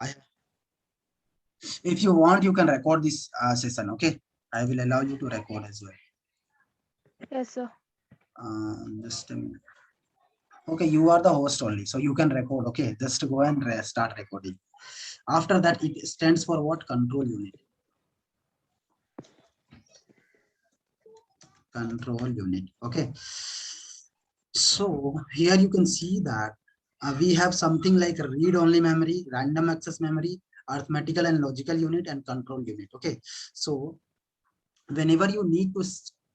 I, if you want, you can record this session. Okay, I will allow you to record as well. Yes, sir. Just a minute. Okay, you are the host only, so you can record. Okay, just go and start recording. After that, it stands for what? Control unit. Control unit. Okay, so here you can see that we have something like read-only memory, random access memory, arithmetical and logical unit, and control unit. Okay, so whenever you need to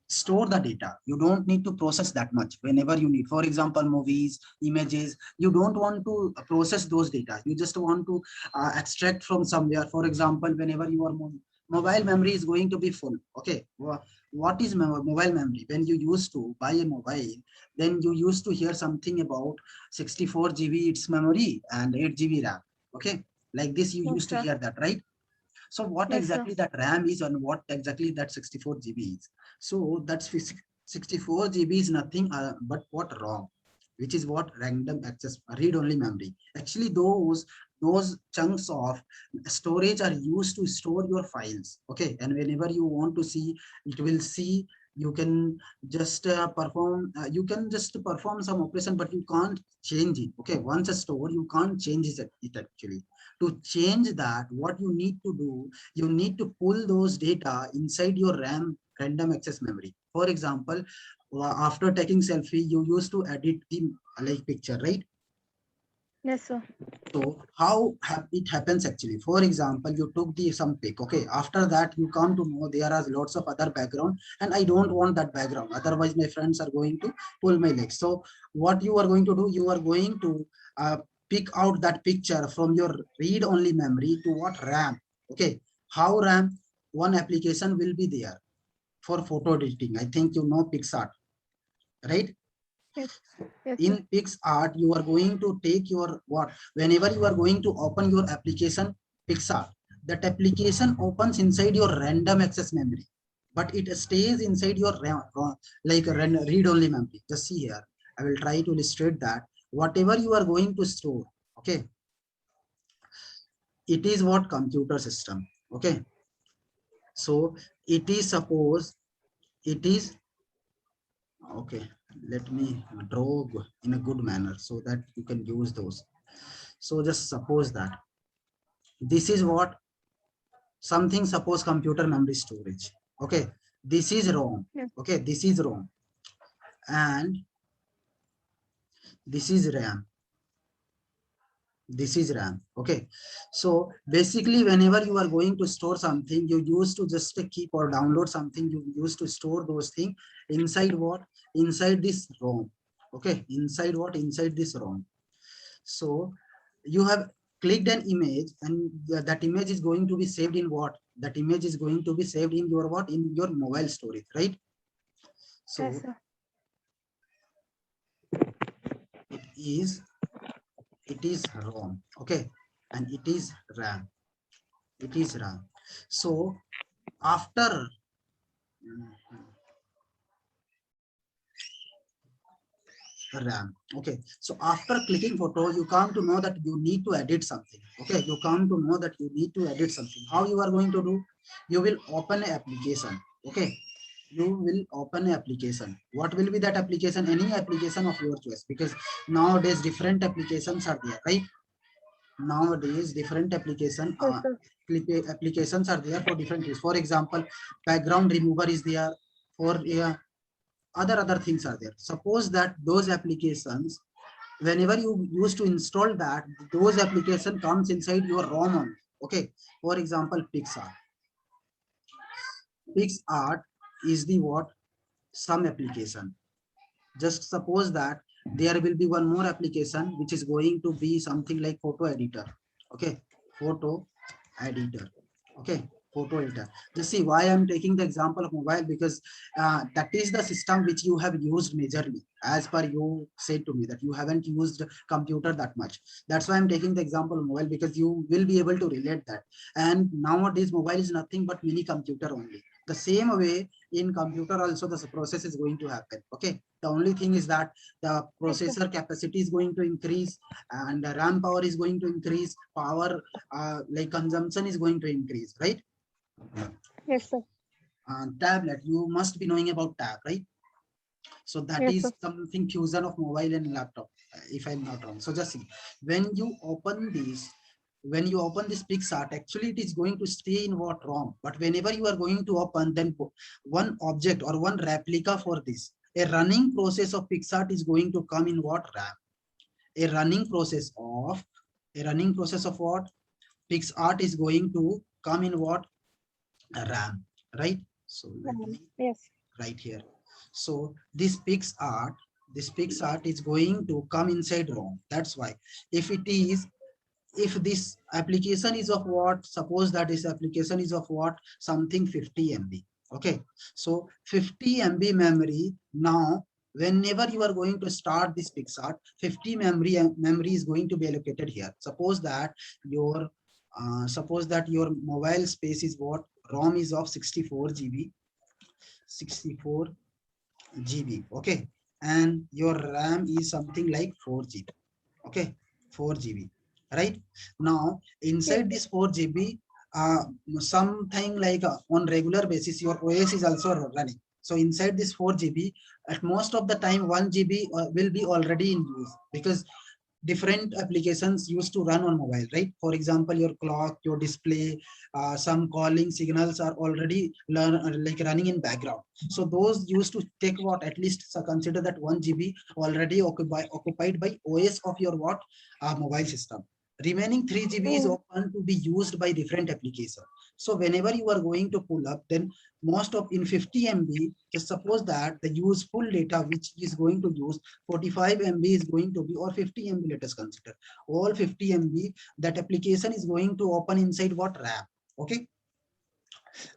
store the data, you don't need to process that much. Whenever you need, for example, movies, images, you don't want to process those data, you just want to extract from somewhere. For example, whenever your mobile memory is going to be full. Okay, what is mobile memory? When you used to buy a mobile, then you used to hear something about 64 GB its memory and 8 GB RAM. Okay, like this you Yes, used to sir. hear that, right? So what Yes, sir. exactly that RAM is and what exactly that 64 GB is. So that's 64 GB is nothing but what ROM, which is what random access read-only memory. Actually, those chunks of storage are used to store your files. Okay, and whenever you want to see, it will see. You can just you can just perform some operation, but you can't change it. Okay, once a store, you can't change it actually. To change that, what you need to do, you need to pull those data inside your RAM random access memory. For example, after taking selfie, you used to edit the like picture, right? Yes, sir. So how it happens actually? For example, you took the some pic. Okay, after that you come to know there are lots of other background, and I don't want that background. Otherwise, my friends are going to pull my legs. So what you are going to do? You are going to pick out that picture from your read-only memory to what RAM. Okay, how RAM? One application will be there for photo editing. I think you know PixArt, right? Yes. Yes, In sir. PixArt, you are going to take your what? Whenever you are going to open your application, PixArt, that application opens inside your random access memory, but it stays inside your like read-only memory. Just see here. I will try to illustrate that. Whatever you are going to store, okay, it is what computer system. Okay, so it is suppose it is okay. Let me draw in a good manner so that you can use those. So just suppose that this is what something, suppose computer memory storage. Okay, this is ROM. Yes. Okay, this is ROM and this is RAM. This is RAM. Okay, so basically whenever you are going to store something, you used to just keep or download something, you used to store those things inside what? Inside this ROM. Okay, inside what? Inside this ROM. So you have clicked an image and that image is going to be saved in what? That image is going to be saved in your what? In your mobile storage, right? Yes, So sir. it is ROM. Okay, and it is RAM. It is RAM. So after RAM. Okay, so after clicking photo, you come to know that you need to edit something. Okay, you come to know that you need to edit something. How you are going to do? You will open an application. Okay, you will open an application. What will be that application? Any application of your choice, because nowadays different applications are there, right? Nowadays different Yes, sir. applications are there for different reasons. For example, background remover is there. For other things are there. Suppose that those applications, whenever you used to install that, those application comes inside your ROM only. Okay, for example, PixArt is the what? Some application. Just suppose that there will be one more application which is going to be something like photo editor. Okay, photo editor. Okay, photo editor. Just see why I'm taking the example of mobile, because that is the system which you have used majorly. As per you said to me that you haven't used computer that much. That's why I'm taking the example of mobile, because you will be able to relate that. And nowadays mobile is nothing but mini computer only. The same way in computer also the process is going to happen. Okay, the only thing is that the Yes, sir. processor capacity is going to increase and the RAM power is going to increase, power like consumption is going to increase, right? Yes, sir. Tablet, you must be knowing about tab, right? So that Yes, is sir. something fusion of mobile and laptop, if I'm not wrong. So just see, when you open this, when you open this PixArt, actually it is going to stay in what ROM. But whenever you are going to open, then one object or one replica for this, a running process of PixArt is going to come in what RAM. A running process of what PixArt is going to come in what RAM, right? So let me Yes. right here. So this PixArt is going to come inside ROM. That's why if it is, if this application is of what, suppose that this application is of what, something 50 MB. Okay, so 50 MB memory. Now whenever you are going to start this PixArt, 50 memory is going to be allocated here. Suppose that your mobile space is what, ROM is of 64 GB, 64 GB. Okay, and your RAM is something like 4 GB. Okay, 4 GB, right? Now Yes, inside sir. this 4 GB, something like on regular basis your OS is also running. So inside this 4 GB, at most of the time 1 GB will be already in use, because different applications used to run on mobile, right? For example, your clock, your display, some calling signals are already like running in background. So those used to take what, at least, so consider that 1 GB already occupied by OS of your what, mobile system. Remaining 3 GB is Mm. open to be used by different application. So whenever you are going to pull up, then most of in 50 MB, just suppose that the useful data which is going to use 45 MB is going to be, or 50 MB, let us consider all 50 MB, that application is going to open inside what, RAM. Okay,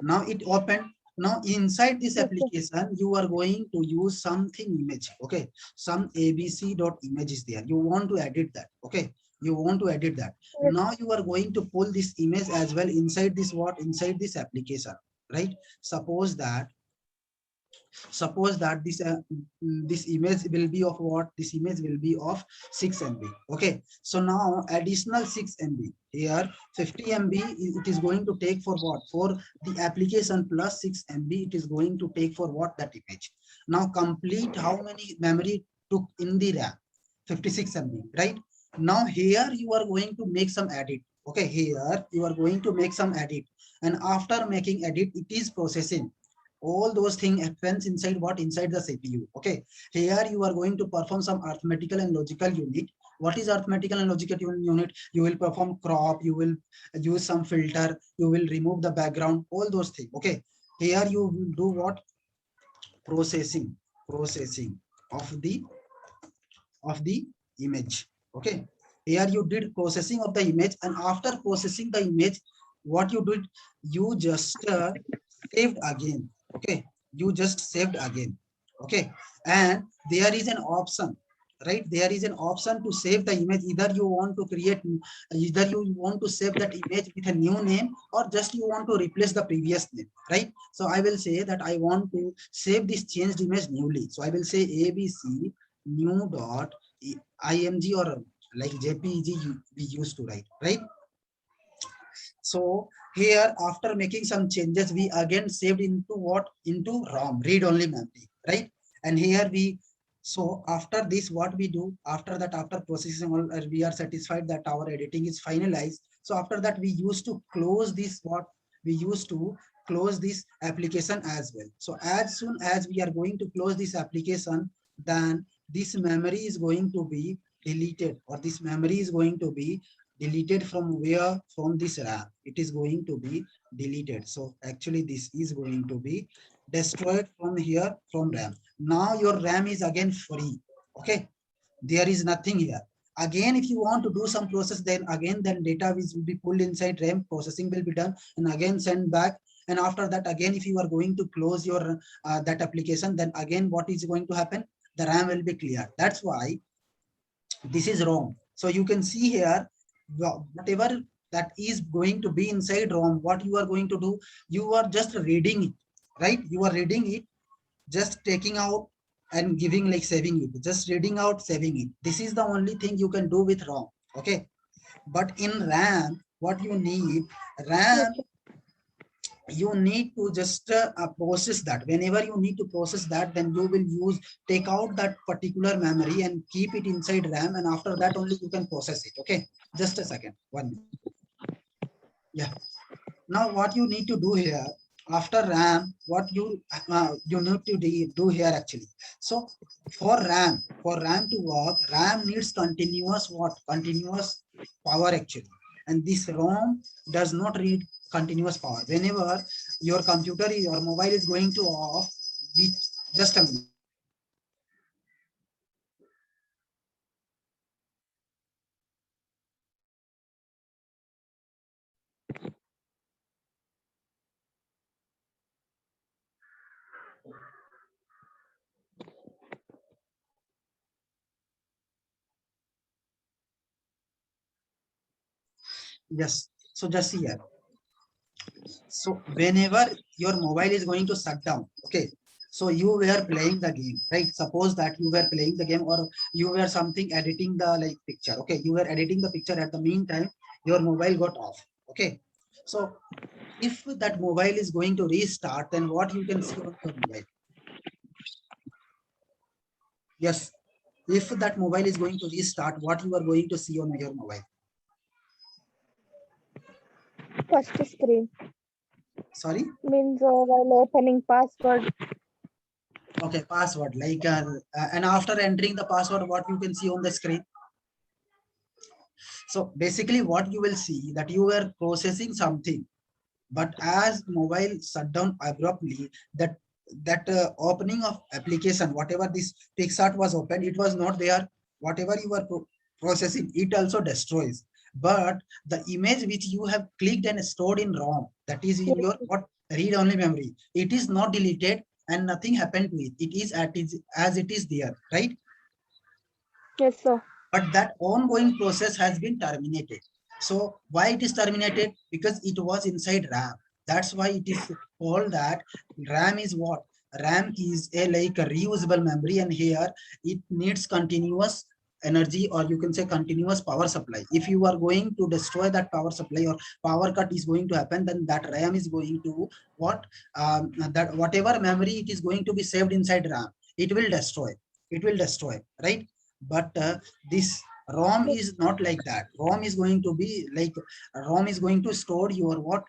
now it opened. Now inside this Yes, sir. application you are going to use something image. Okay, some abc.image is there, you want to edit that. Okay, you want to edit that. Yes. Now you are going to pull this image as well inside this what, inside this application, right? suppose that this image will be of what, this image will be of 6 MB. Okay, so now additional 6 MB here, 50 MB it is going to take for what, for the application, plus 6 MB it is going to take for what, that image. Now complete how many memory took in the RAM, 56 MB, right? Now here you are going to make some edit. Okay, here you are going to make some edit, and after making edit it is processing. All those things happens inside what, inside the CPU. Okay, here you are going to perform some arithmetical and logical unit. What is arithmetical and logical unit? You will perform crop, you will use some filter, you will remove the background, all those things. Okay, here you will do what, processing of the image. Okay, here you did processing of the image, and after processing the image, what you did, you just saved again. Okay, you just saved again. Okay, and there is an option, right? There is an option to save the image. Either you want to create, either you want to save that image with a new name, or just you want to replace the previous name, right? So I will say that I want to save this changed image newly. So I will say abc new dot img, or like jpeg we used to write, right? So here, after making some changes, we again saved into what, into ROM, read only memory, right? And here we, so after this, what we do after that, after processing all, we are satisfied that our editing is finalized. So after that, we used to close this, what we used to close this application as well. So as soon as we are going to close this application, then this memory is going to be deleted, or this memory is going to be deleted from where, from this RAM. It is going to be deleted. So actually this is going to be destroyed from here, from RAM. Now your RAM is again free. Okay, there is nothing here. Again, if you want to do some process, then again then data will be pulled inside RAM, processing will be done, and again send back. And after that, again if you are going to close your that application, then again what is going to happen, the RAM will be cleared. That's why this is wrong. So you can see here, whatever that is going to be inside ROM, what you are going to do, you are just reading it. right? You are reading it, just taking out and giving like saving it, just reading out, saving it. This is the only thing you can do with ROM. Okay, but in RAM, what you need, Yes, RAM, sir. you need to just process that. Whenever you need to process that, then you will use, take out that particular memory and keep it inside RAM, and after that only you can process it. Okay, just a second, 1 minute. Yeah, now what you need to do here, after RAM, what you need to do here actually. So for RAM to work, RAM needs continuous what? Continuous power actually. And this ROM does not read continuous power. Whenever your computer, your mobile is going to off, we, just a minute. Yes. So just see here. So whenever your mobile is going to shut down, okay, so you were playing the game, right? Suppose that you were playing the game, or you were something editing the like picture. Okay, you were editing the picture, at the meantime your mobile got off. Okay, so if that mobile is going to restart, then what you can see on your mobile? Yes, if that mobile is going to restart, what you are going to see on your mobile? First screen Sorry. means while opening password. Okay, password, like and after entering the password, what you can see on the screen? So basically what you will see, that you were processing something, but as mobile shut down abruptly, that opening of application, whatever this PixArt was open, it was not there. Whatever you were processing, it also destroys. But the image which you have clicked and stored in ROM, that is in Yes, your what, read-only memory, it is not deleted and nothing happened to it. It is as it is there, right? yes, sir. But that ongoing process has been terminated. So why it is terminated? Because it was inside RAM. That's why it is called that RAM is what? RAM is a like a reusable memory, and here it needs continuous energy, or you can say continuous power supply. If you are going to destroy that power supply, or power cut is going to happen, then that RAM is going to what? That whatever memory it is going to be saved inside RAM, it will destroy. It will destroy, right? But this ROM Yes, is not like that. ROM is going to be like, ROM is going to store your what,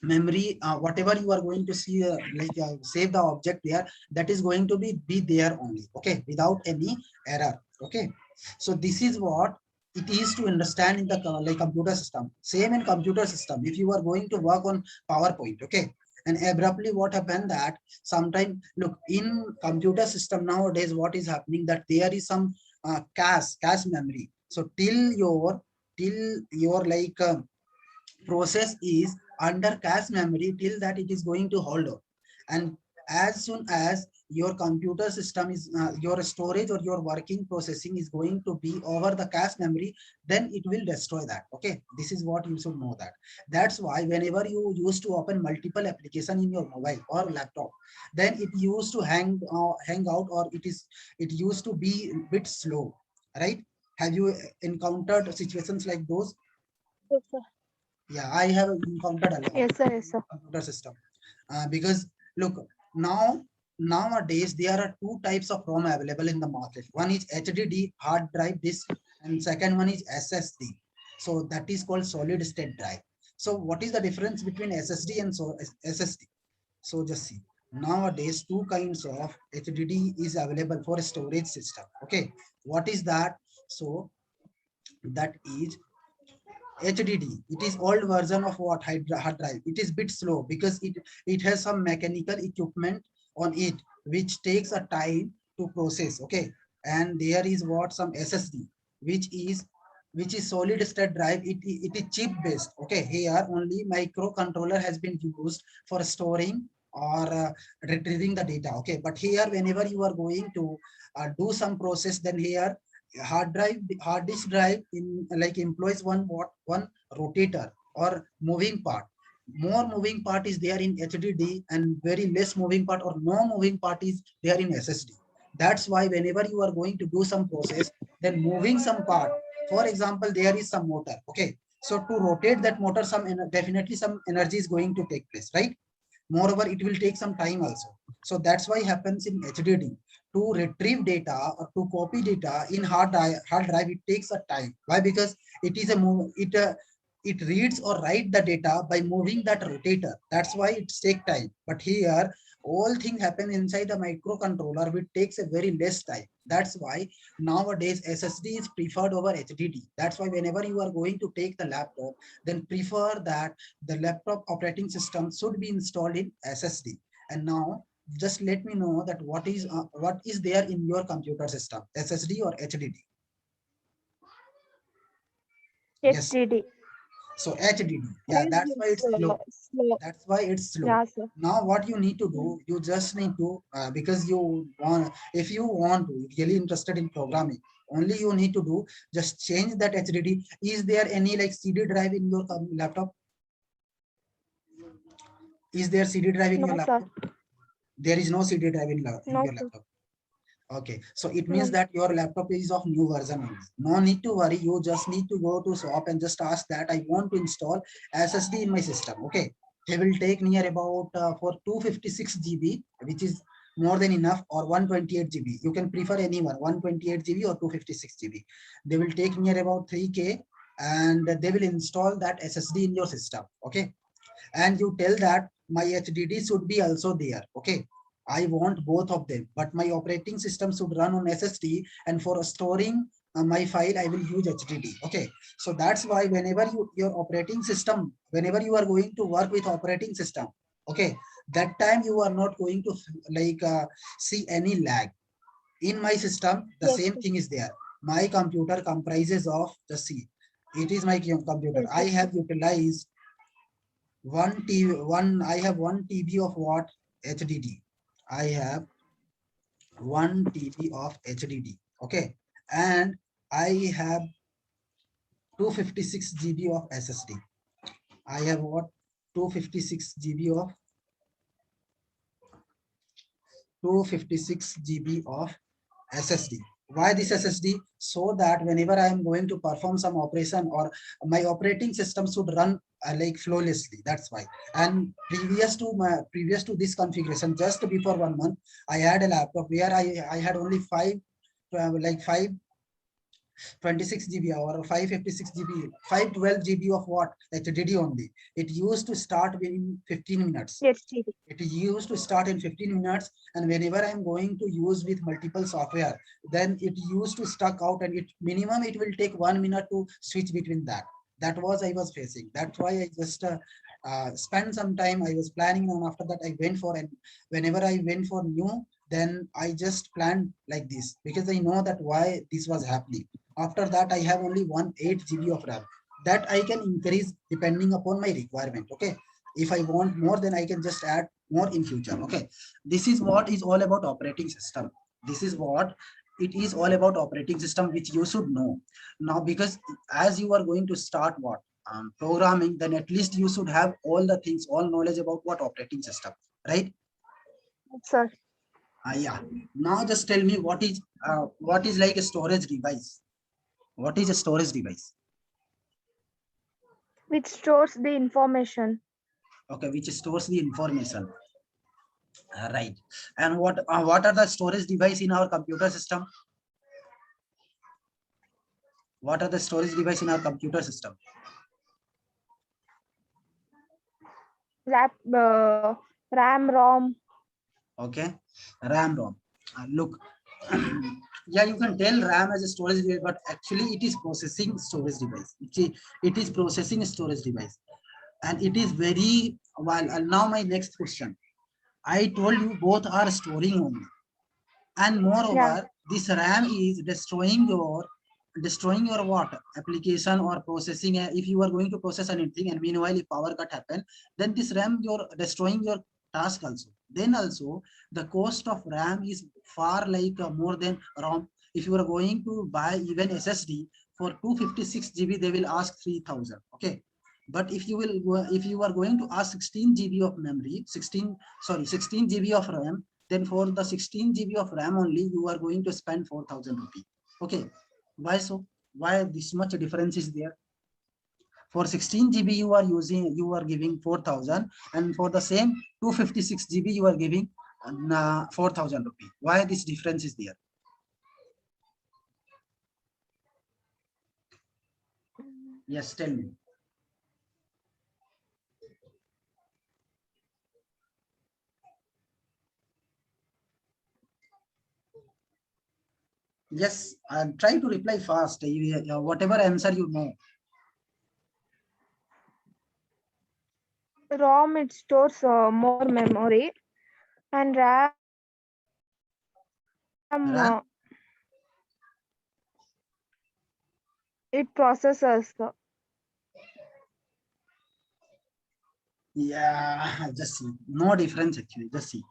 memory, whatever you are going to see, save the object there, that is going to be there only. Okay, without any error. Okay, so this is what it is to understand in the like computer system. Same in computer system. If you are going to work on PowerPoint, okay, and abruptly what happened that sometime, look, in computer system nowadays, what is happening, that there is some cache memory. So till your like process is under cache memory, till that it is going to hold on. And as soon as your computer system is your storage or your working processing is going to be over the cache memory, then it will destroy that. Okay, this is what you should know. That's why whenever you used to open multiple application in your mobile or laptop, then it used to hang out, or it used to be a bit slow, right? Have you encountered situations like those? yes, sir. Yeah, I have encountered a lot Yes, sir. in Yes, sir. computer system. Because look, nowadays there are two types of ROM available in the market. One is HDD, hard drive disk, and second one is SSD. So that is called solid state drive. So what is the difference between SSD and SSD? So just see, nowadays two kinds of HDD is available for a storage system. Okay, what is that? So that is HDD. It is old version of what, hard drive. It is bit slow because it has some mechanical equipment on it which takes a time to process. Okay, and there is what, some SSD, which is solid state drive. It is chip based. Okay, here only microcontroller has been used for storing or retrieving the data. Okay, but here whenever you are going to do some process, then here hard disk drive in like employs one rotator or moving part. more moving part is there in HDD and very less moving part or no moving part is there in SSD. That's why whenever you are going to do some process, then moving some part, for example, there is some motor. Okay. So to rotate that motor, definitely some energy is going to take place, right? Moreover, it will take some time also. So that's why happens in HDD. To retrieve data or to copy data in hard drive, it takes a time. Why? Because it is a move. It reads or write the data by moving that rotator. That's why it takes time. But here, all things happen inside a microcontroller, which takes a very less time. That's why nowadays SSD is preferred over HDD. That's why whenever you are going to take the laptop, then prefer that the laptop operating system should be installed in SSD. And now just let me know that what is there in your computer system, SSD or HDD? Yes. HDD. So HDD, yeah, Please that's why it's slow. slow. That's why it's slow. Yeah, sir. Now what you need to do, you just need to because you want, if you want to really interested in programming, only you need to do just change that HDD. Is there any like CD drive in your laptop? Is there CD drive in your No, sir. laptop? There is no CD drive in No, your sir. laptop. Okay, so it means No. that your laptop is of new version only. No need to worry. You just need to go to shop and just ask that I want to install SSD in my system. Okay, they will take near about for 256 GB, which is more than enough, or 128 GB. You can prefer anyone, 128 GB or 256 GB. They will take near about 3K and they will install that SSD in your system. Okay, and you tell that my HDD should be also there. Okay, I want both of them, but my operating system should run on SSD, and for storing my file, I will use HDD. Okay, so that's why whenever your operating system, whenever you are going to work with operating system, okay, that time you are not going to like see any lag. In my system, the Yes, same sir. thing is there. My computer comprises of the C. It is my computer. Yes, I yes, sir. have utilized I have 1 TB of what? HDD. I have 1 TB of HDD. Okay. And I have 256 GB of SSD. I have what? 256 GB of 256 GB of SSD. Why this SSD? So that whenever I am going to perform some operation or my operating system should run like flawlessly. That's why. And previous to this configuration, just before 1 month, I had a laptop where I had only like 526 GB or 556 GB, 512 GB of what? HDD only. It used to start within 15 minutes. HDD. It used to start in 15 minutes, and whenever I'm going to use with multiple software, then it used to stuck out, and it minimum it will take 1 minute to switch between that. That was I was facing. That's why I just spent some time. I was planning, and after that I went for, and whenever I went for new, then I just planned like this because I know that why this was happening. After that, I have only 8 GB of RAM that I can increase depending upon my requirement. Okay, if I want more, then I can just add more in future. Okay, this is what is all about operating system. This is what it is all about operating system, which you should know now, because as you are going to start what programming, then at least you should have all the things, all knowledge about what operating system, right? Yes, sir. Yeah, now just tell me what is like a storage device. What is a storage device? Which stores the information. Okay, which stores the information. Right. And what are the storage device in our computer system? What are the storage device in our computer system? RAM, ROM. Okay, RAM, ROM. Look, yeah, you can tell RAM as a storage device, but actually it is processing storage device. It is processing storage device, and it is very well. Now my next question. I told you both are storing only, and Yeah. moreover, this RAM is destroying your what application or processing. If you are going to process anything, and meanwhile if power cut happen, then this RAM you're destroying your task also. Then also the cost of RAM is far like more than ROM. If you are going to buy even SSD for 256 GB, they will ask 3,000. Okay, But if you will if you are going to ask 16 GB of memory, 16 GB of RAM, then for the 16 GB of RAM only you are going to spend 4,000 rupees. Okay, why so? Why this much difference is there? For 16 GB you are giving 4,000, and for the same 256 GB you are giving 4,000 rupees. Why this difference is there? Yes, tell me. Yes, try to reply fast. Whatever answer you know. ROM, it stores more memory, and RAM, RAM? it processes. Yeah, just see. No difference actually. Just see.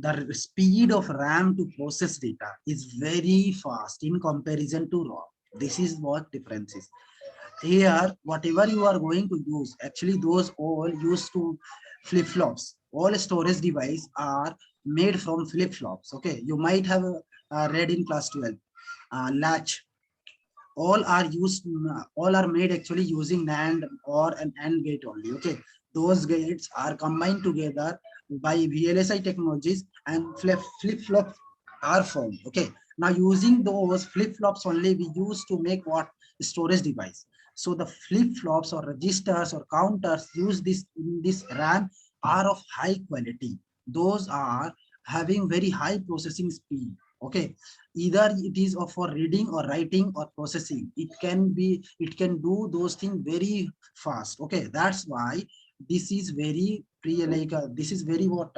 The speed of RAM to process data is very fast in comparison to ROM. This is what difference is. Here, whatever you are going to use, actually those all used to flip-flops. All storage device are made from flip-flops. Okay, you might have read in class 12. Latch, all are used, all are made actually using NAND or an AND gate only. Okay, those gates are combined together by VLSI technologies, and flip-flops are formed. Okay, now using those flip-flops only we used to make what? Storage device. So the flip-flops or registers or counters used in this RAM are of high quality. Those are having very high processing speed. Okay, either it is for reading or writing or processing. It can do those things very fast. Okay, that's why this is very this is very what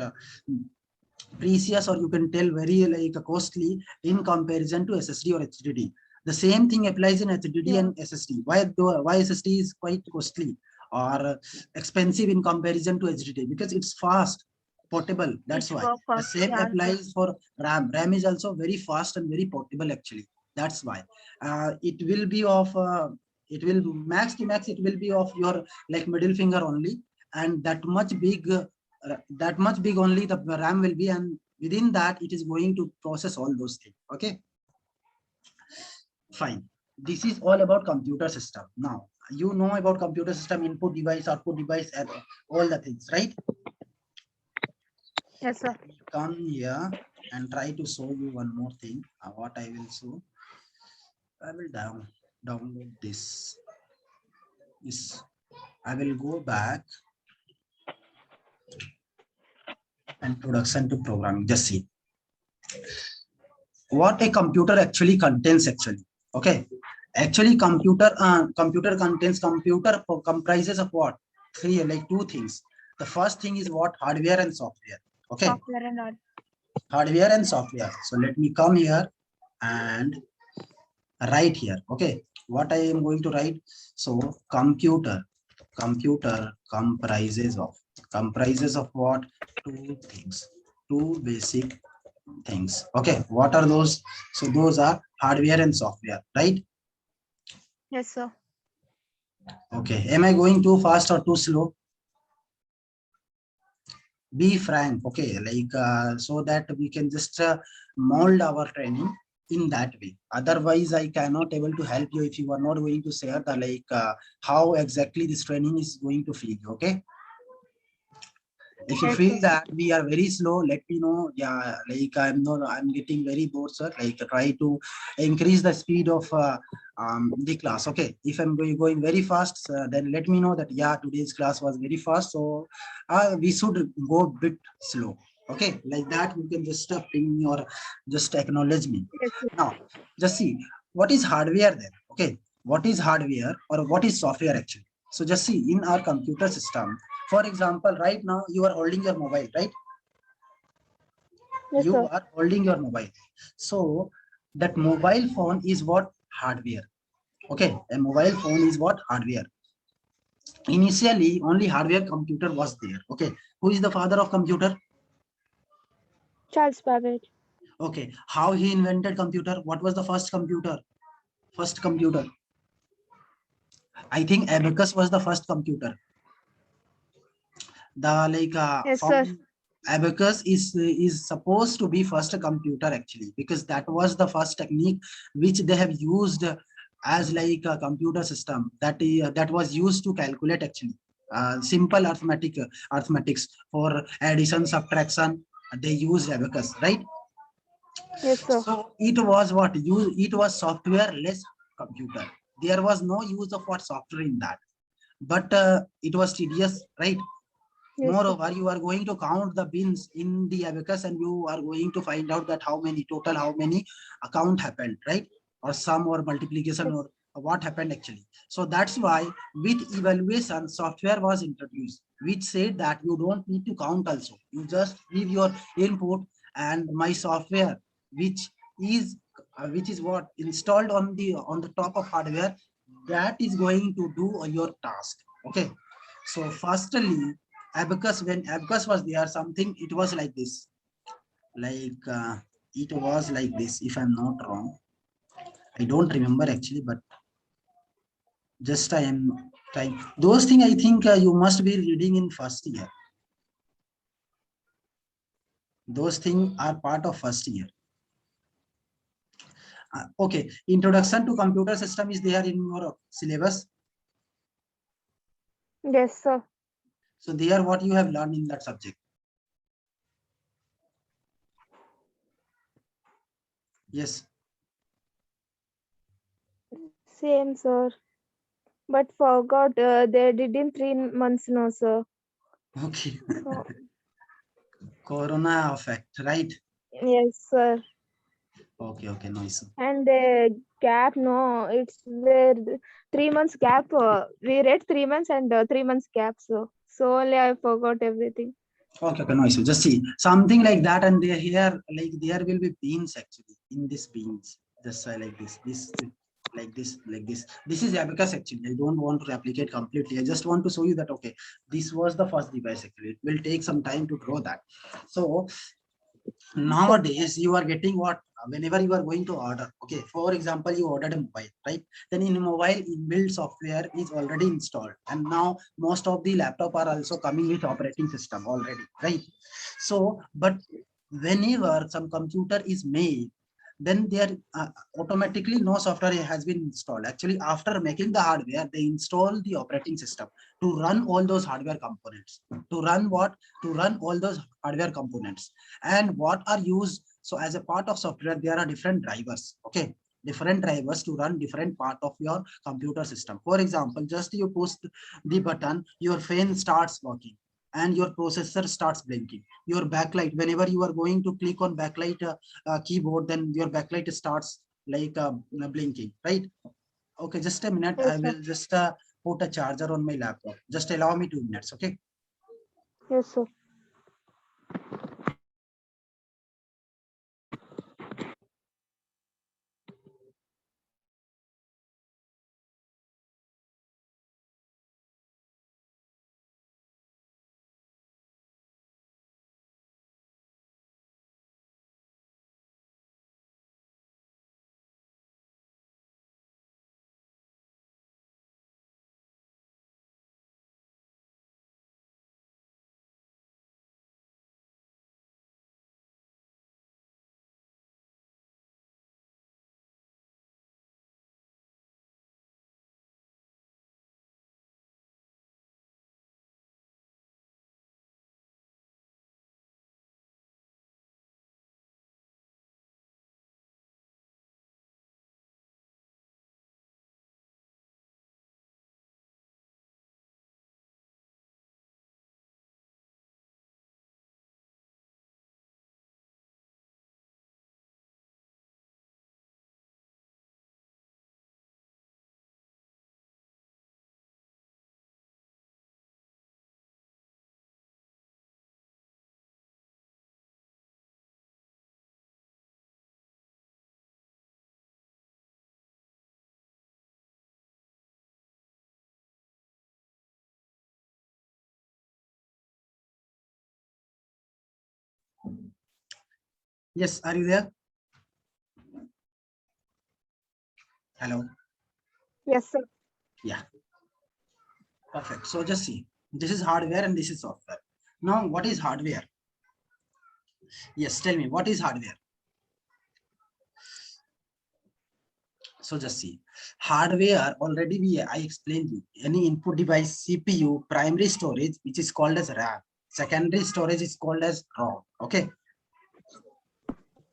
precious, or you can tell very costly in comparison to SSD or HDD. The same thing applies in HDD Yeah. and SSD. Why SSD is quite costly or expensive in comparison to HDD? Because it's fast, portable. That's It's why. for The first. same Yeah, sir. applies for RAM. RAM is also very fast and very portable actually. That's why it will be of it will max to max. It will be of your like middle finger only, and that much big only the RAM will be, and within that it is going to process all those things. Okay, fine. This is all about computer system. Now you know about computer system, input device, output device, and all the things, right? Yes, sir. Come here and try to show you one more thing. What I will show, I will download this. I will go back. Introduction to programming. Just see what a computer actually contains actually. Okay, actually computer comprises of what? Three, like two things. The first thing is what? Hardware and software. Okay, Software and all. hardware and software. So let me come here and write here. Okay, what I am going to write? So computer comprises of what? Two things, two basic things. Okay, what are those? So those are hardware and software, right? Yes, sir. Okay, am I going too fast or too slow? Be frank. Okay, like so that we can just mold our training in that way. Otherwise I cannot able to help you if you are not going to share the how exactly this training is going to feel. Okay, if you Yes, feel sir. that we are very slow, let me know. Yeah, like I'm getting very bored, sir. Like try to increase the speed of the class. Okay, if I'm going very fast, then let me know that yeah, today's class was very fast, so we should go a bit slow. Okay, like that you can just ping me or just acknowledge me. Yes, sir. Now just see what is hardware then. Okay, what is hardware or what is software actually? So just see in our computer system, for example, right now you are holding your mobile, right? Yes, You sir. are holding your mobile. So that mobile phone is what? Hardware. Okay, a mobile phone is what? Hardware. Initially only hardware computer was there. Okay, who is the father of computer? Charles Babbage. Okay, how he invented computer? What was the first computer? First computer. I think Abacus was the first computer. The Yes, sir. found Abacus is supposed to be first computer actually, because that was the first technique which they have used as like a computer system that was used to calculate actually simple arithmetics for addition, subtraction. They used Abacus, right? Yes, sir. So it was what you it was software less computer. There was no use of what software in that, but it was tedious, right? Yes, sir. Moreover, you are going to count the bins in the Abacus and you are going to find out that how many account happened, right? Or sum or multiplication Yes. or what happened actually. So that's why with evaluation software was introduced, which said that you don't need to count also. You just give your input and my software, which is which is what installed on the top of hardware, that is going to do your task. Okay. So firstly, Abacus, when Abacus was there, something it was like this, like it was like this. If I'm not wrong, I don't remember actually, but just I am trying. Those things I think you must be reading in first year. Those things are part of first year. Okay, introduction to computer system is there in your syllabus. Yes, sir. So there, what you have learned in that subject. Yes. Same, sir. But forgot they did in 3 months, no, sir. Okay. So, Corona effect, right? yes, sir. Okay. Okay. No issue. And the gap, no, it's where 3 months gap. We read 3 months and 3 months gap, so only I forgot everything. Okay, okay, no issue. Just see something like that, and there here, like there will be beans actually in this beans. Just like this, like this, like this. This is Abacus actually. I don't want to replicate completely. I just want to show you that okay, this was the first device actually. It will take some time to draw that. So Sure. nowadays you are getting what whenever you are going to order, okay, for example you ordered a mobile, right? Then in mobile inbuilt software is already installed, and now most of the laptop are also coming with operating system already, right? So but whenever some computer is made, then there automatically no software has been installed. Actually, after making the hardware, they install the operating system to run all those hardware components. To run what? To run all those hardware components. And what are used? So as a part of software, there are different drivers. Okay, different drivers to run different part of your computer system. For example, just you push the button, your fan starts working and your processor starts blinking. Your backlight, whenever you are going to click on backlight keyboard, then your backlight starts like blinking, right? Okay, just a minute. I Yes, sir. will just put a charger on my laptop. Just allow me 2 minutes, okay? Yes, sir. Yes, are you there? Hello. Yes, sir. Yeah. Perfect. So just see, this is hardware and this is software. Now, what is hardware? Yes, tell me, what is hardware? So just see, hardware already I explained you. Any input device, CPU, primary storage, which is called as RAM. Secondary storage is called as ROM. Okay.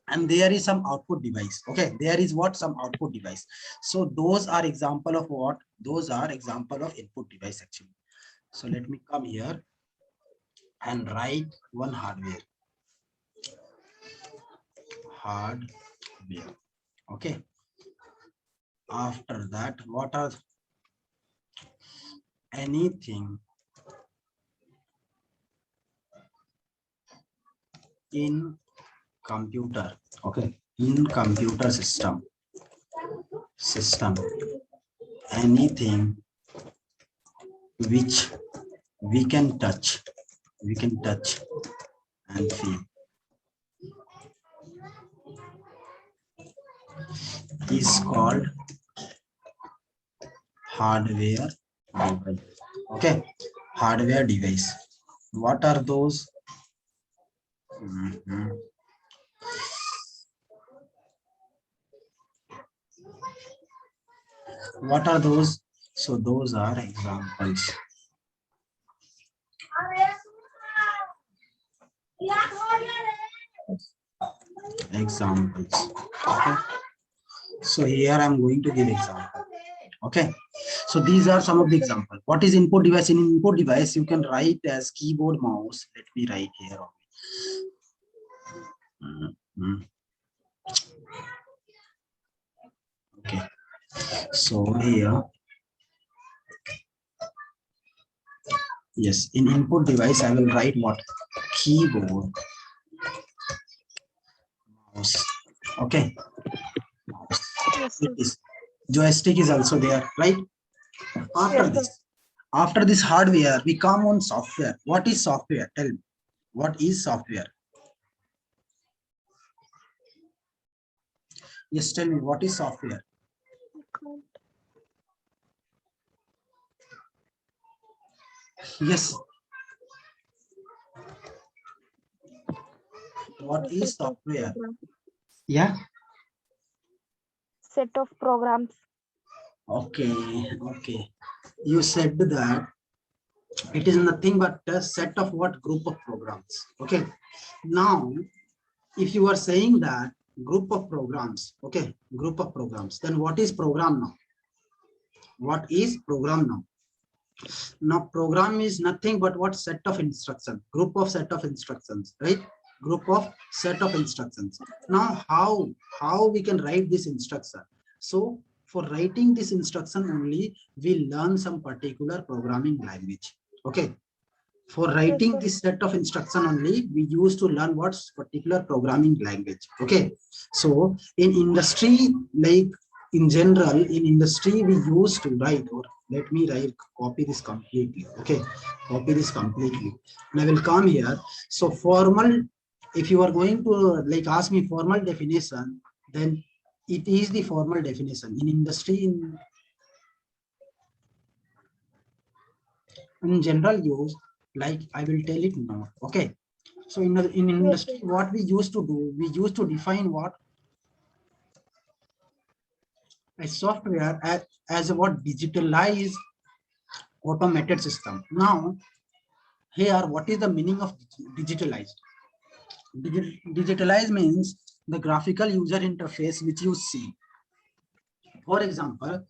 And there is some output device. Okay, there is what? Some output device. So those are example of what? Those are example of input device actually. So let me come here and write one hardware. Hardware. Okay. After that, what are anything in computer? Okay, in computer system, anything which we can touch and feel is called hardware device. Okay, hardware device. What are those? What are those? So those are examples. Examples. Okay. So here I'm going to give example. Okay. So these are some of the examples. What is input device? In input device, you can write as keyboard, mouse. Let me write here. Okay. So here, yes, in input device, I will write what? Keyboard, mouse. Okay. Yes, sir. Joystick is also there, right? After this hardware, we come on software. What is software? Tell me. What is software? Yes, tell me, what is software? Yes. What is software? Yeah. Set of programs. Okay. Okay. You said that it is nothing but a set of what? Group of programs. Okay. Now, if you are saying that group of programs, okay, group of programs, then what is program now? What is program now? Now program is nothing but what? Set of instructions, group of set of instructions, right? Group of set of instructions. Now how we can write this instruction? So for writing this instruction only, we learn some particular programming language. Okay. For writing this set of instruction only, we used to learn what's particular programming language. Okay. So in industry, like in general, in industry, we used to write, or let me write, copy this completely. Okay. Copy this completely. And I will come here. So formal, if you are going to like ask me formal definition, then it is the formal definition. In industry, in general use, like I will tell it now. Okay. So in industry, what we used to do, we used to define what? A software as a what? Digitalized automated system. Now, here, what is the meaning of digitalized? Digitalized means the graphical user interface which you see. For example,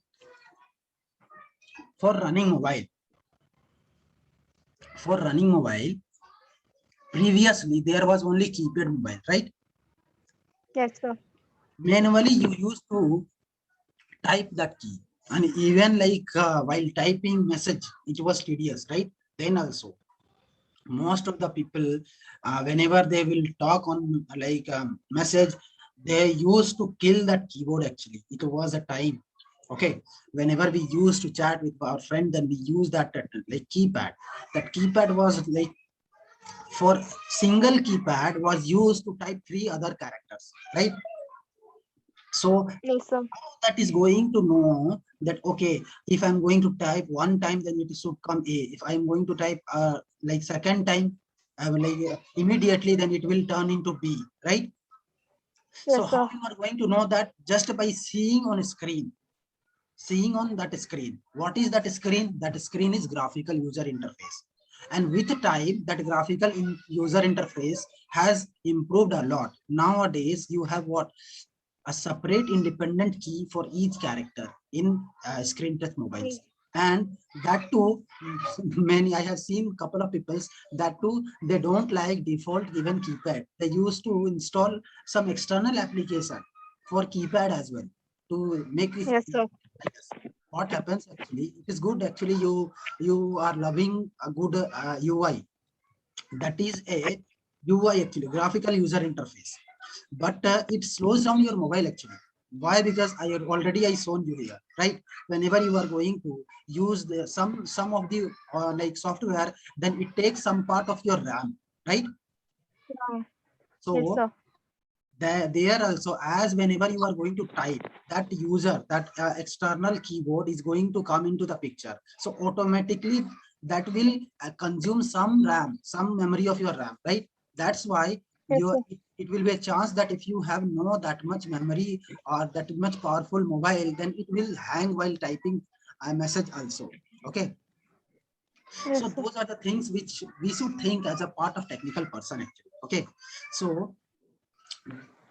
for running mobile, previously there was only keypad mobile, right? Yes, sir. Manually, you used to type that key, and even like while typing message, it was tedious, right? Then also most of the people, whenever they will talk on like message, they used to kill that keyboard. Actually, it was a time. Okay, whenever we used to chat with our friend, then we use that like keypad. That keypad was like, for single keypad was used to type 3 other characters, right? So Yes, sir. that is going to know that, okay, if I'm going to type one time, then it should come A. If I'm going to type like second time, I will like immediately, then it will turn into B, right? So Yes, how sir. you are going to know that? Just by seeing on a screen, seeing on that screen. What is that screen? That screen is graphical user interface. And with time, that graphical user interface has improved a lot. Nowadays, you have what? A separate independent key for each character in screen touch mobiles. And that too, many, I have seen a couple of people that too, they don't like default given keypad. They used to install some external application for keypad as well to make it. Yes, sir. What happens actually, it is good actually, you are loving a good UI. That is a UI actually, graphical user interface, but it slows down your mobile actually. Why? Because I have already I shown you here, right? Whenever you are going to use the some of the like software, then it takes some part of your RAM, right? Yeah. Yes, So sir. there also, as whenever you are going to type, that user, that external keyboard is going to come into the picture. So automatically that will consume some RAM, some memory of your RAM, right? That's why Yes, you, sir. it will be a chance that if you have no that much memory or that much powerful mobile, then it will hang while typing a message also. Okay. So Yes, sir. those are the things which we should think as a part of technical person actually. Okay. So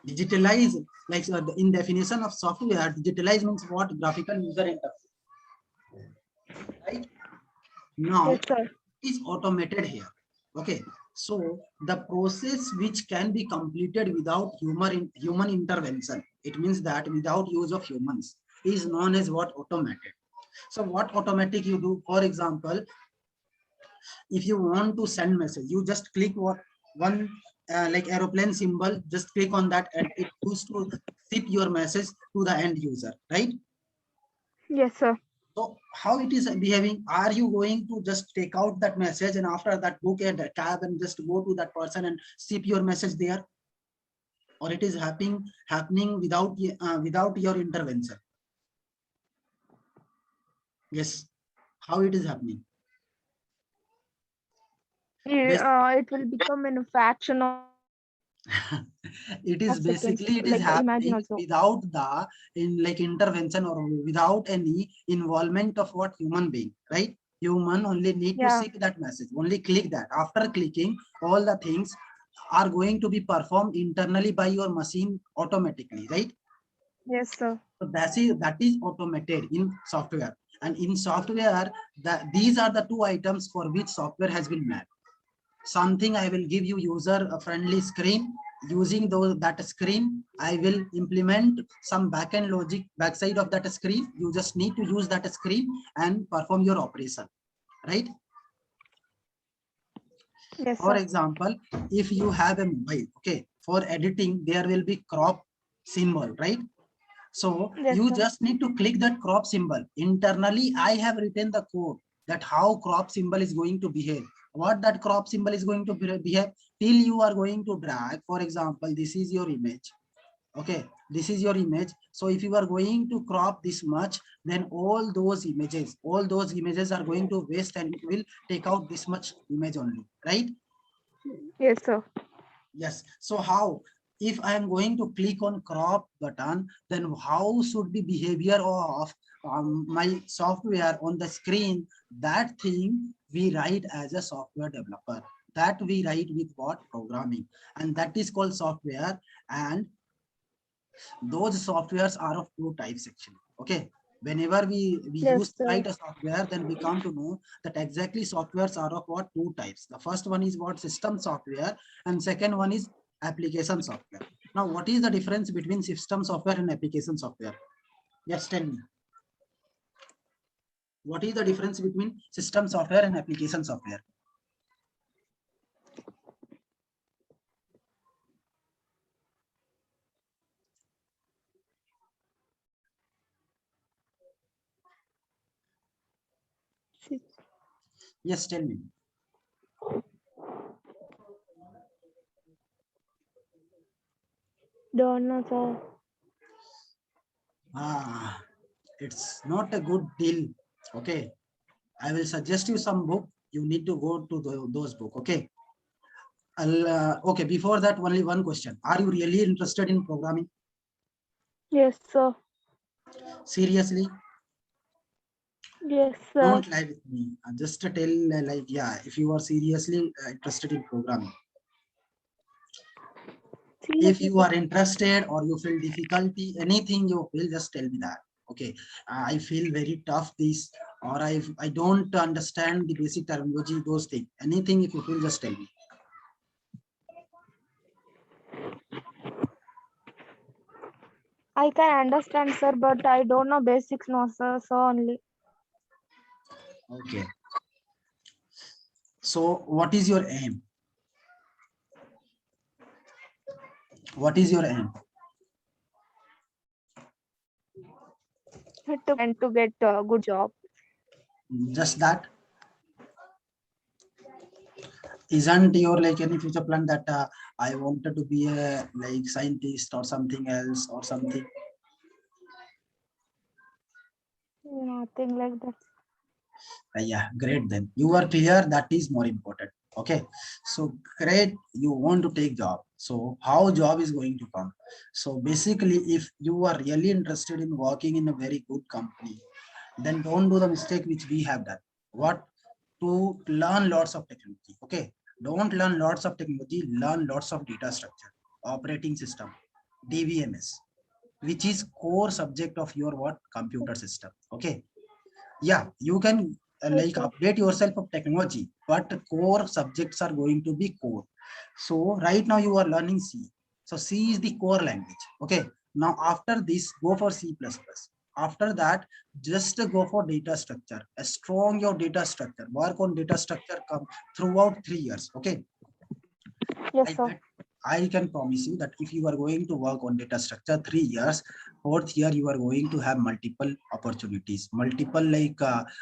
digitalize, like in definition of software, digitalize means what? Graphical user interface, right? Yes, Now sir. is automated here. Okay, so the process which can be completed without human intervention, it means that without use of humans, is known as what? Automated. So what automatic you do? For example, if you want to send message, you just click what? One like aeroplane symbol, just click on that and it used to ship your message to the end user, right? Yes, sir. So how it is behaving? Are you going to just take out that message and after that book a cab and just go to that person and ship your message there? Or it is happening without your intervention? Yes. How it is happening? It will become in a fraction of It is seconds. basically, it Like is imagine happening also. without the in like intervention or without any involvement of what? Human being, right? Human only need to Yeah. see that message, only click that. After clicking, all the things are going to be performed internally by your machine automatically, right? Yes, sir. So that is automated in software. And in software, these are the two items for which software has been made. Something I will give you user a friendly screen. Using that screen, I will implement some backend logic backside of that screen. You just need to use that screen and perform your operation, right? Yes, For sir. example, if you have a mobile, okay, for editing, there will be crop symbol, right? So Yes, you sir. just need to click that crop symbol. Internally, I have written the code that how crop symbol is going to behave. What that crop symbol is going to behave till you are going to drag. For example, this is your image. Okay, this is your image. So if you are going to crop this much, then all those images are going to waste and it will take out this much image only, right? Yes, sir. Yes. So how? If I am going to click on crop button, then how should be behavior of my software on the screen? That thing we write as a software developer. That we write with what? Programming. And that is called software. And those softwares are of two types actually. Okay. Whenever we Yes, use to sir. write a software, then we come to know that exactly softwares are of what? Two types. The first one is what? System software, and second one is application software. Now, what is the difference between system software and application software? Yes, tell me. What is the difference between system software and application software? Yes, tell me. Don't know, sir. Ah, it's not a good deal. Okay, I will suggest you some book. You need to go to those book. Okay. Okay. Before that, only one question: are you really interested in programming? Yes, sir. Seriously? Yes, sir. Don't lie with me. Just to tell, like, yeah, if you are seriously interested in programming. If Seriously, you sir. are interested or you feel difficulty, anything you feel, just tell me that. Okay, I feel very tough this, or I don't understand the basic terminology, those things. Anything if you feel, just tell me. I can understand, sir, but I don't know basics, no, sir. So only. Okay, so what is your aim? What is your aim? To get a good job. Just that? Isn't your like any future plan that I wanted to be a like scientist or something else or something? Nothing like that. Yeah, great. Then you are clear, that is more important. Okay, so great, you want to take job. So how job is going to come? So basically, if you are really interested in working in a very good company, then don't do the mistake which we have done. What? To learn lots of technology. Okay, don't learn lots of technology, learn lots of data structure, operating system, DVMS, which is core subject of your what? Computer system. Okay, yeah, you can Yes, like sir. update yourself of technology, but core subjects are going to be core. So right now you are learning C. So C is the core language. Okay, now after this, go for C++. After that, just go for data structure. A strong your data structure, work on data structure come throughout 3 years. Okay, Yes, I sir. bet I can promise you that if you are going to work on data structure 3 years, fourth year you are going to have multiple opportunities, multiple like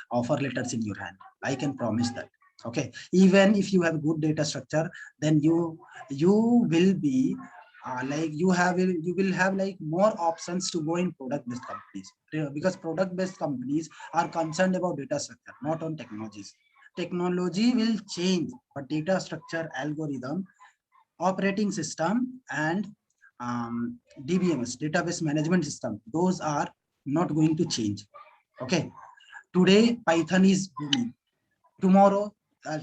offer letters in your hand. I can promise that. Okay, even if you have good data structure, then you will be like you will have like more options to go in product based companies. Because product based companies are concerned about data structure, not on technologies. Technology will change, but data structure, algorithm, operating system, and DBMS, database management system, those are not going to change. Okay, today Python is booming, tomorrow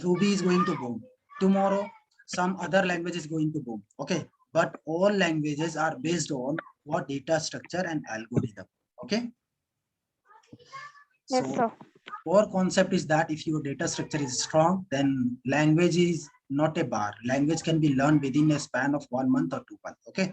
Ruby is going to boom, tomorrow some other language is going to boom. Okay, but all languages are based on what? Data structure and algorithm. Okay, Yes, so sir. core concept is that if your data structure is strong, then language is not a bar. Language can be learned within a span of 1 month or 2 months. Okay,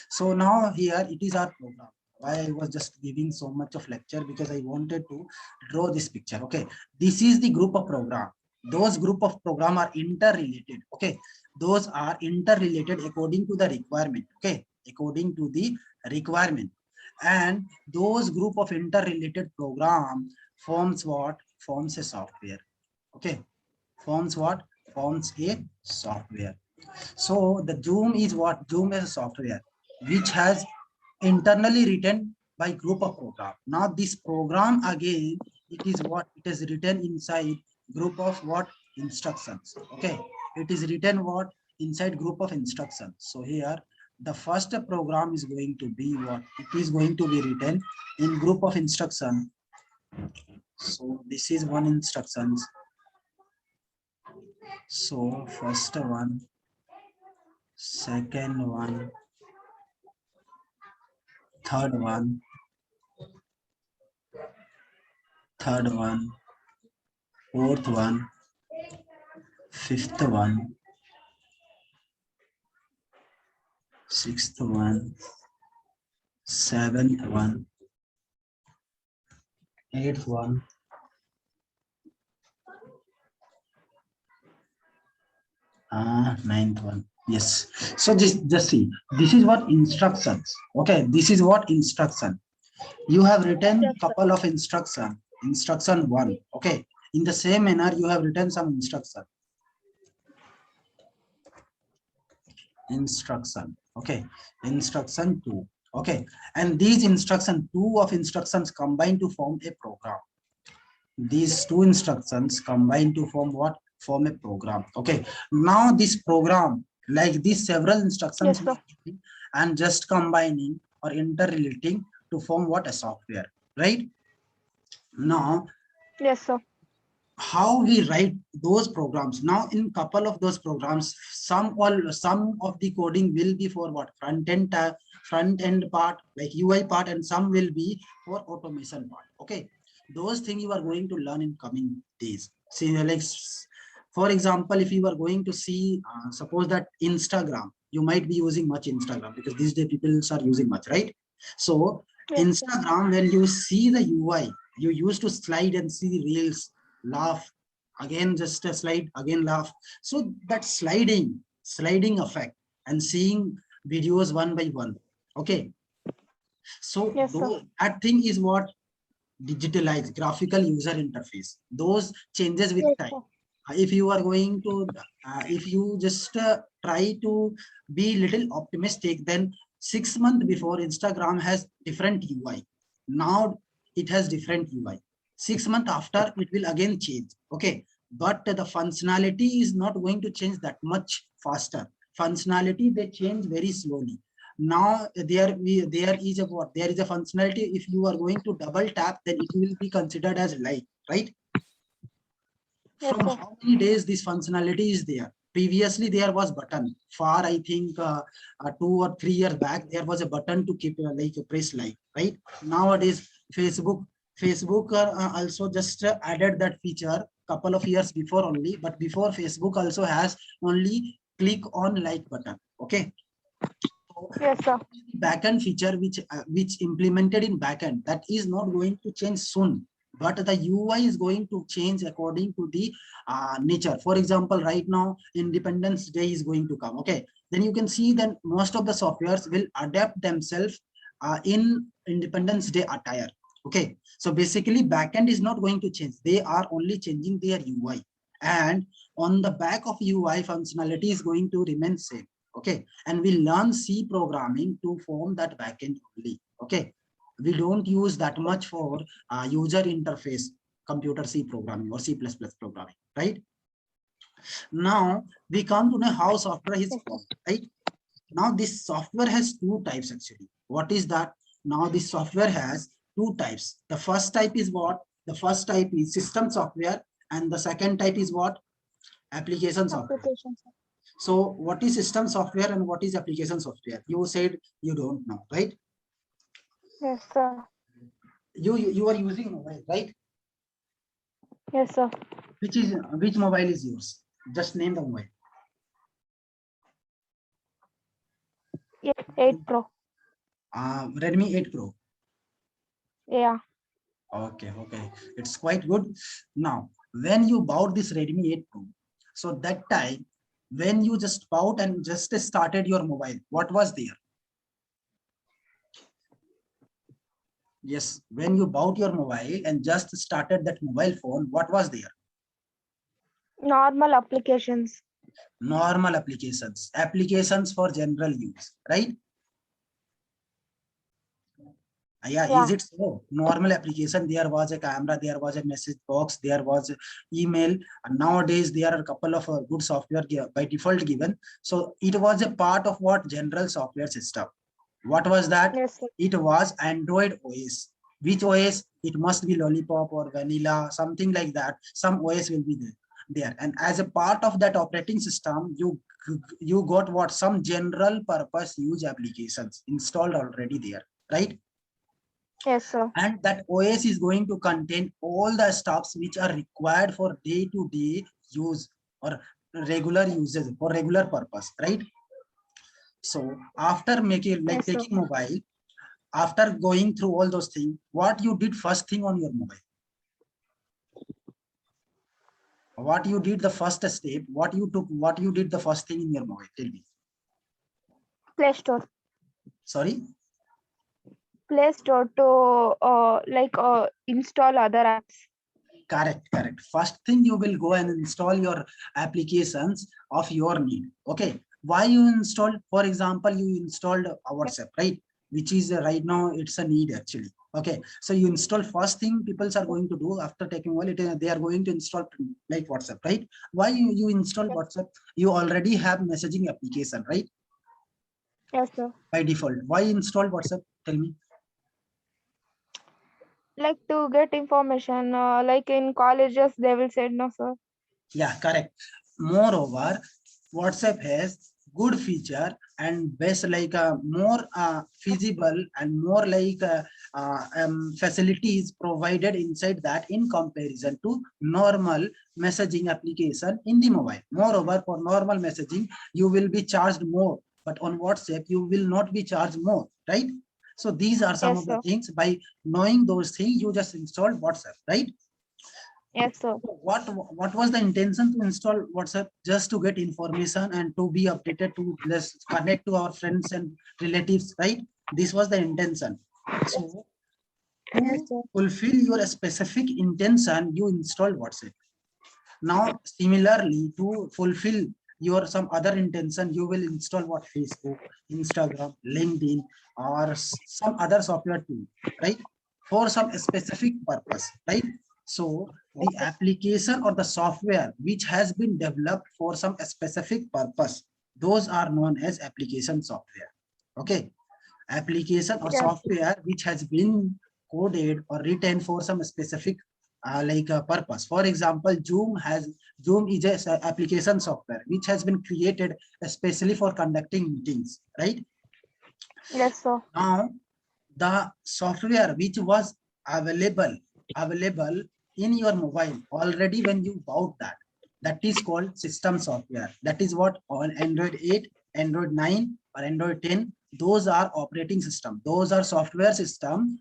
so now here it is our program. Why I was just giving so much of lecture, because I wanted to draw this picture. Okay, this is the group of program. Those group of program are interrelated. Okay, those are interrelated according to the requirement. Okay, according to the requirement, and those group of interrelated program forms what? Forms a software. Okay, forms what? Forms a software. So the Zoom is what? Zoom is a software which has internally written by group of program. Now this program again, it is what? It is written inside group of what? Instructions. Okay, it is written what? Inside group of instructions. So here the first program is going to be what? It is going to be written in group of instruction. So this is one instructions. So first one, second one, third one, fourth one, fifth one, sixth one, seventh one, eighth one, ninth one. Yes. So just see, this is what instructions. Okay, this is what instruction. You have written Yes, sir. couple of instruction. Instruction one. Okay. In the same manner, you have written some instruction. Instruction. Okay. Instruction two. Okay, and these instructions, two of instructions combine to form a program. These two instructions combine to form what? Form a program. Okay, now this program, like these several instructions Yes, we sir. are giving and just combining or interrelating to form what? A software, right? Now Yes, sir. how we write those programs, now in couple of those programs, some of the coding will be for what? Front end part like UI part, and some will be for automation part. Okay, those things you are going to learn in coming days. See, like for example, if you are going to see suppose that Instagram, you might be using much Instagram because these days people are using much, right? So Yes, sir. Instagram, when you see the UI, you used to slide and see reels, laugh, again just a slide, again laugh. So that sliding effect and seeing videos one by one. Okay, so Yes, sir. that thing is what? Digitalized graphical user interface. Those changes with Yes, time. sir. If you are going to if you just try to be little optimistic, then 6 months before, Instagram has different UI. Now it has different UI. 6 months after, it will again change. Okay, but the functionality is not going to change that much faster. Functionality, they change very slowly. Now there is a what? There is a functionality. If you are going to double tap, then it will be considered as like, right? Yes, From sir. how many days this functionality is there? Previously there was button, far I think 2 or 3 years back, there was a button to keep like press like, right? Nowadays Facebook also just added that feature couple of years before only, but before Facebook also has only click on like button. Okay, so Yes, sir. backend feature which implemented in backend, that is not going to change soon, but the UI is going to change according to the nature. For example, right now Independence Day is going to come. Okay, then you can see that most of the softwares will adapt themselves in Independence Day attire. Okay, so basically backend is not going to change, they are only changing their UI, and on the back of UI functionality is going to remain same. Okay, and we learn C programming to form that backend only. Okay, we don't use that much for user interface computer C programming or C++ programming, right? Now we come to know how software is Yes, sir. formed, right? Now this software has two types actually. What is that? Now this software has two types. The first type is what? The first type is system software, and the second type is what? Application software. Application, sir. So what is system software and what is application software? You said you don't know, right? Yes, sir. You are using mobile, right? Yes, sir. Which mobile is yours? Just name the mobile. 8 Pro. Redmi 8 Pro. Yeah. Okay, okay, it's quite good. Now, when you bought this Redmi 8 Pro, so that time when you just bought and just started your mobile, what was there? Yes, when you bought your mobile and just started that mobile phone, what was there? Normal applications. Normal applications for general use, right? Yeah, is Yeah. it so? Normal application, there was a camera, there was a message box, there was email, and nowadays there are a couple of good software by default given. So it was a part of what? General software system. What was that? Yes, sir. It was Android OS. Which OS? It must be Lollipop or Vanilla, something like that. Some OS will be there. And as a part of that operating system, you got what? Some general purpose use applications installed already there, right? Yes, sir. And that OS is going to contain all the stuffs which are required for day-to-day use or regular uses for regular purpose, right? So after making like Yes, sir. taking mobile, after going through all those things, what you did first thing on your mobile? What you did the first step? What you took? What you did the first thing in your mobile? Tell me. Play Store. Sorry. Play Store to install other apps. Correct, correct. First thing you will go and install your applications of your need. Okay. Why you installed? For example, you installed WhatsApp, right? which is right now it's a need actually. Okay, so you install, first thing people are going to do after taking well, they are going to install like WhatsApp, right? Why you install WhatsApp? You already have messaging application, right? Yes, sir. By default. Why install WhatsApp? Tell me. Like to get information, like in colleges, they will say no, sir. Yeah, correct. Moreover, WhatsApp has good feature and best like more feasible and more like facilities provided inside that in comparison to normal messaging application in the mobile. Moreover, for normal messaging, you will be charged more, but on WhatsApp, you will not be charged more, right? So these are some Yes, of the sir. things. By knowing those things, you just install WhatsApp, right? Yes, sir. What was the intention to install WhatsApp? Just to get information and to be updated, to let's connect to our friends and relatives, right? This was the intention. So Yes, to sir. fulfill your specific intention, you install WhatsApp. Now similarly, to fulfill your some other intention, you will install what? Facebook, Instagram, LinkedIn, or some other software tool, right? For some specific purpose, right? So the application or the software which has been developed for some specific purpose, those are known as application software. Okay, application or Yes, software which has been coded or written for some specific like a purpose. For example, Zoom is a application software which has been created especially for conducting meetings, right? yes, sir. Now the software which was available in your mobile already when you bought that, that is called system software. That is what on Android 8, Android 9, or Android 10, those are operating system, those are software system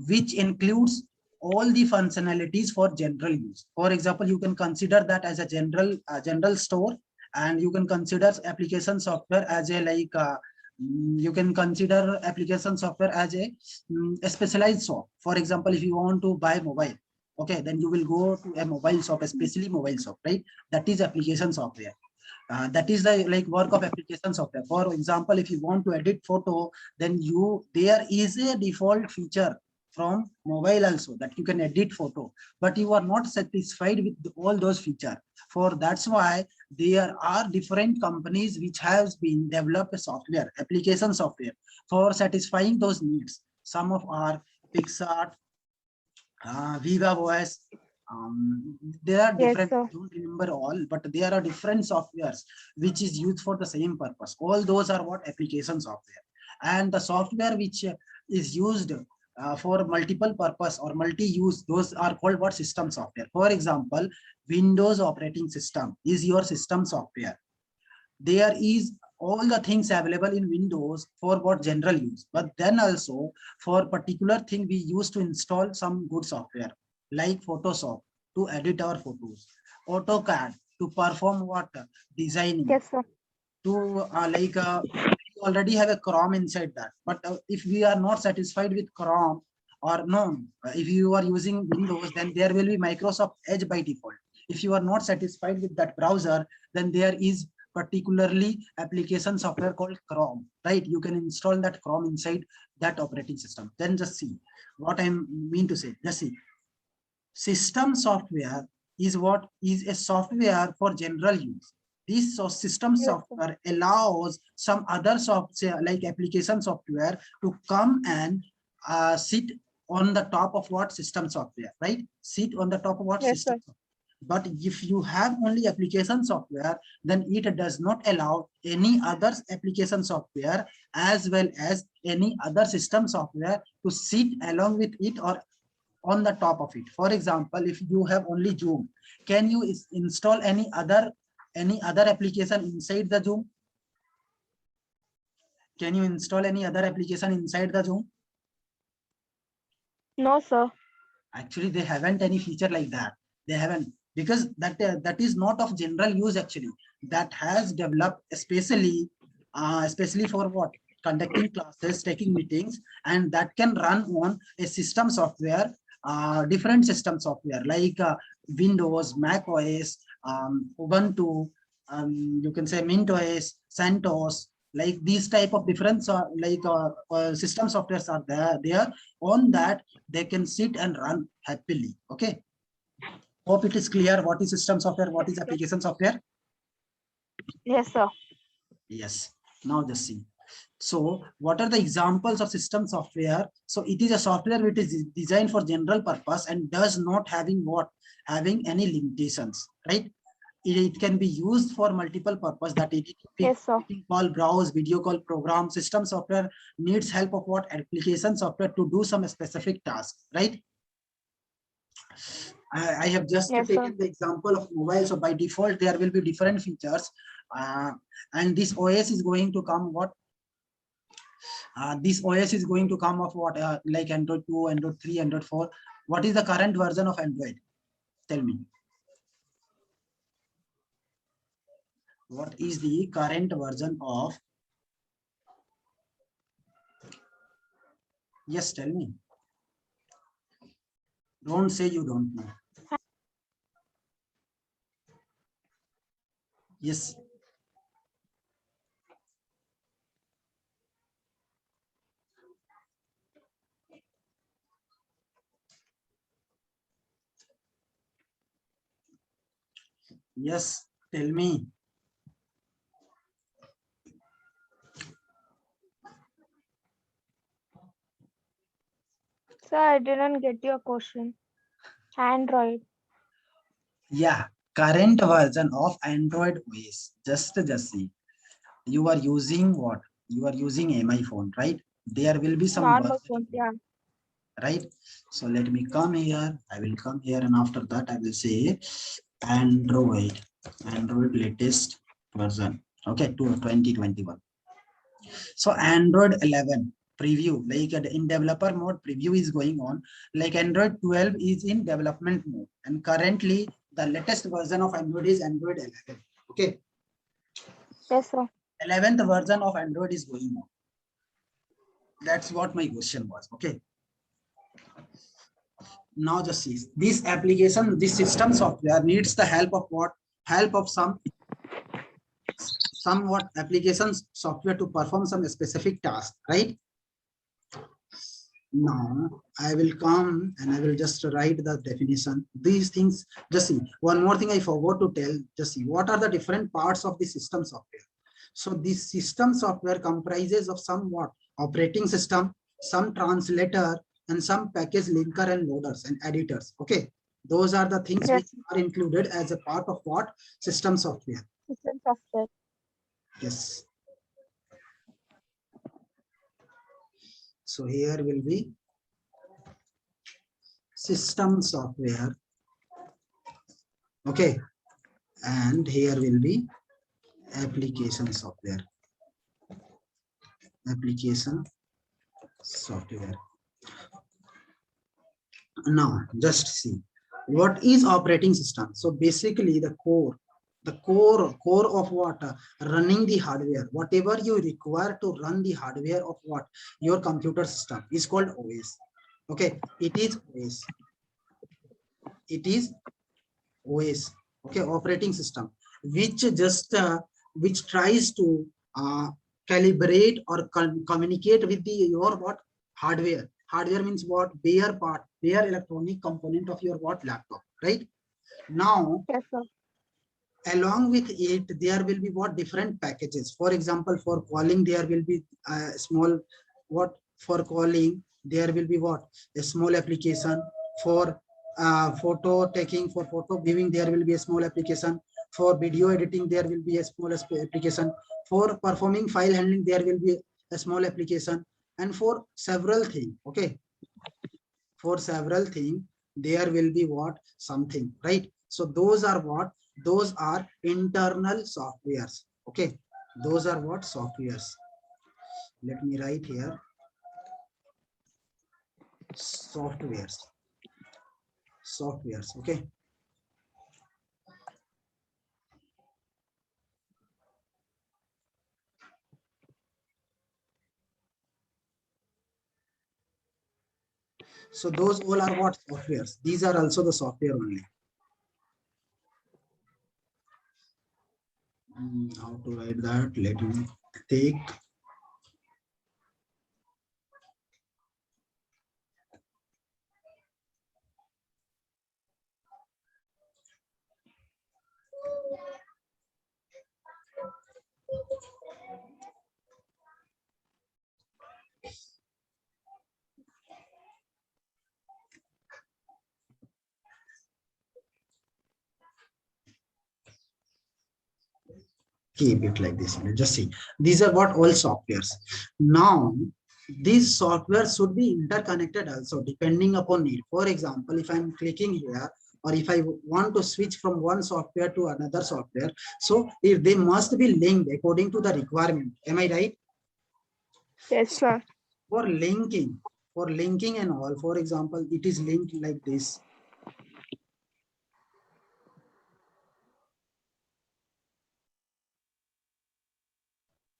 which includes all the functionalities for general use. For example, you can consider that as a general store, and you can consider application software as a like you can consider application software as a specialized shop. For example, if you want to buy mobile, okay, then you will go to a mobile shop, especially mobile shop, right? That is application software. That is the like work of application software. For example, if you want to edit photo, then there is a default feature from mobile also that you can edit photo, but you are not satisfied with all those features. For that's why there are different companies which has been developed a software, application software for satisfying those needs. Some of our Pixar, Viva OS. There are Yes, different, I sir. don't remember all, but there are different softwares which is used for the same purpose. All those are what? Application software. And the software which is used for multiple purpose or multi-use, those are called what? System software. For example, Windows operating system is your system software. There is all the things available in Windows for what? General use, but then also for particular thing we used to install some good software like Photoshop to edit our photos, AutoCAD to perform what? Designing, Yes, sir. to we already have a Chrome inside that, but if we are not satisfied with Chrome, or no, if you are using Windows, then there will be Microsoft Edge by default. If you are not satisfied with that browser, then there is particularly application software called Chrome, right? You can install that Chrome inside that operating system. Then just see what I mean to say. Just see, system software is what? Is a software for general use. This system Yes, sir. software allows some other software like application software to come and sit on the top of what? System software, right? Sit on the top of what? Yes, System sir. software. But if you have only application software, then it does not allow any other application software as well as any other system software to sit along with it or on the top of it. For example, if you have only Zoom, can you install any other application inside the Zoom? Can you install any other application inside the Zoom? No, sir. Actually, they haven't any feature like that. They haven't, because that is not of general use actually. That has developed especially for what? Conducting classes, taking meetings, and that can run on a system software, different system software like Windows, Mac OS, Ubuntu, you can say Mint OS, CentOS, like these type of different system softwares are there on that they can sit and run happily. Okay, hope it is clear what is system software, what is application software. Yes, sir. Yes, now just see. So what are the examples of system software? So it is a software which is designed for general purpose and does not having any limitations, right? It can be used for multiple purpose, that Yes, sir. editing call, browse, video call, program. System software needs help of what application software to do some specific task, right? I have just Yes, taken sir. the example of mobile. So by default, there will be different features. And this OS is going to come what? This OS is going to come of what? Like Android 2, Android 3, Android 4. What is the current version of Android? Tell me. What is the current version of? Yes, tell me. Don't say you don't know. Yes. Yes, tell me. Sir, I didn't get your question. Android. Yeah, current version of Android OS. Just see. You are using what? You are using MI phone, right? There will be some Normal version, phone. Yeah. right? So let me come here. I will come here, and after that, I will say Android latest version. Okay, to 2021. So Android 11 preview, like in developer mode, preview is going on. Like Android 12 is in development mode, and currently the latest version of Android is Android 11. Okay, Yes, sir. 11th version of Android is going on. That's what my question was. Okay, now just see this application, this system software needs the help of what? Help of somewhat applications software to perform some specific task, right? Now I will come and I will just write the definition. These things, just see. One more thing I forgot to tell, just see what are the different parts of the system software. So this system software comprises of somewhat operating system, some translator, and some package linker and loaders and editors. Okay, those are the things which Yes. are included as a part of what? System software. System software. Yes. So here will be system software. Okay, and here will be application software. Application software. Now just see what is operating system. So basically the core of what? Running the hardware, whatever you require to run the hardware of what? Your computer system is called OS. Okay, it is OS. It is OS. Okay, operating system, which just which tries to calibrate or communicate with the your what? Hardware. Hardware means what? Bare part, bare electronic component of your what? Laptop, right? Now Yes, sir. along with it there will be what? Different packages. For example, for calling there will be small what? For calling there will be what? A small application. For photo taking, for photo viewing there will be a small application. For video editing there will be a small application. For performing file handling there will be a small application. And for several things, okay, for several things there will be what? Something, right? So those are what? Those are internal softwares. Okay, those are what? Softwares. Let me write here softwares. Okay, so those all are what? Softwares. These are also the software only. How to write that? Let me take. Keep it like this. Just see, these are what all softwares. Now these software should be interconnected also depending upon need. For example, if I'm clicking here, or if I want to switch from one software to another software, so if they must be linked according to the requirement. Am I right? Yes, sir. For linking and all, for example, it is linked like this.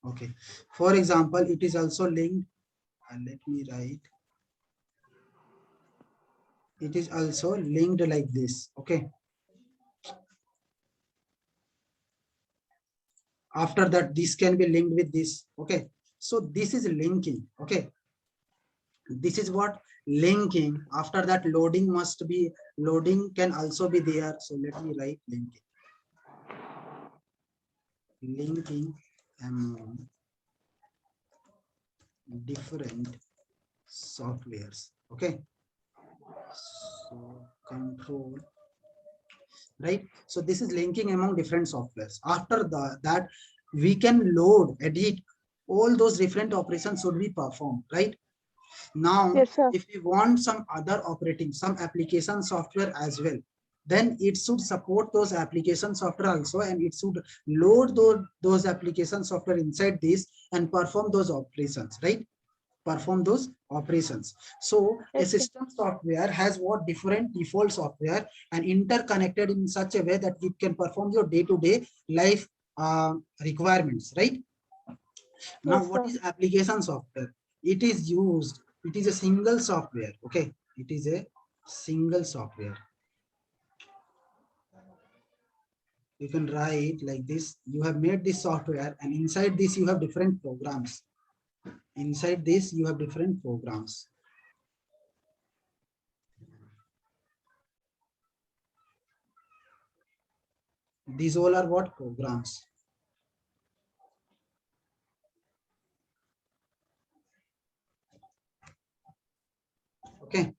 Okay, for example, it is also linked, and let me write, it is also linked like this. Okay, after that this can be linked with this. Okay, so this is linking. Okay, this is what linking. After that, loading must be, loading can also be there. So let me write linking among different softwares. Okay, so control, right? So this is linking among different softwares. After that, we can load, edit, all those different operations should be performed, right? Now, Yes, sir. if we want some other operating, some application software as well, then it should support those application software also, and it should load those application software inside this and perform those operations, right? Perform those operations. So a Yes, sir. system software has what different default software and interconnected in such a way that it can perform your day-to-day life requirements, right? Now, Yes, what sir. is application software? It is used, it is a single software. Okay, it is a single software. You can write like this. You have made this software, and inside this you have different programs. Inside this you have different programs. These all are what? Programs. Okay.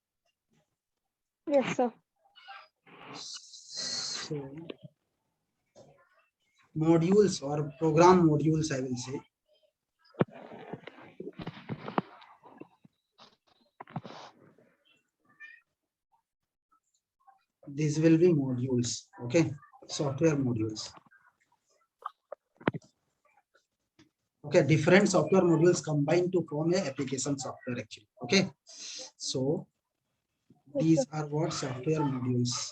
Yes, sir. So modules or program modules, I will say. These will be modules. Okay. Software modules. Okay, different software modules combined to form a application software actually. Okay, so Yes, these sir. are what software modules.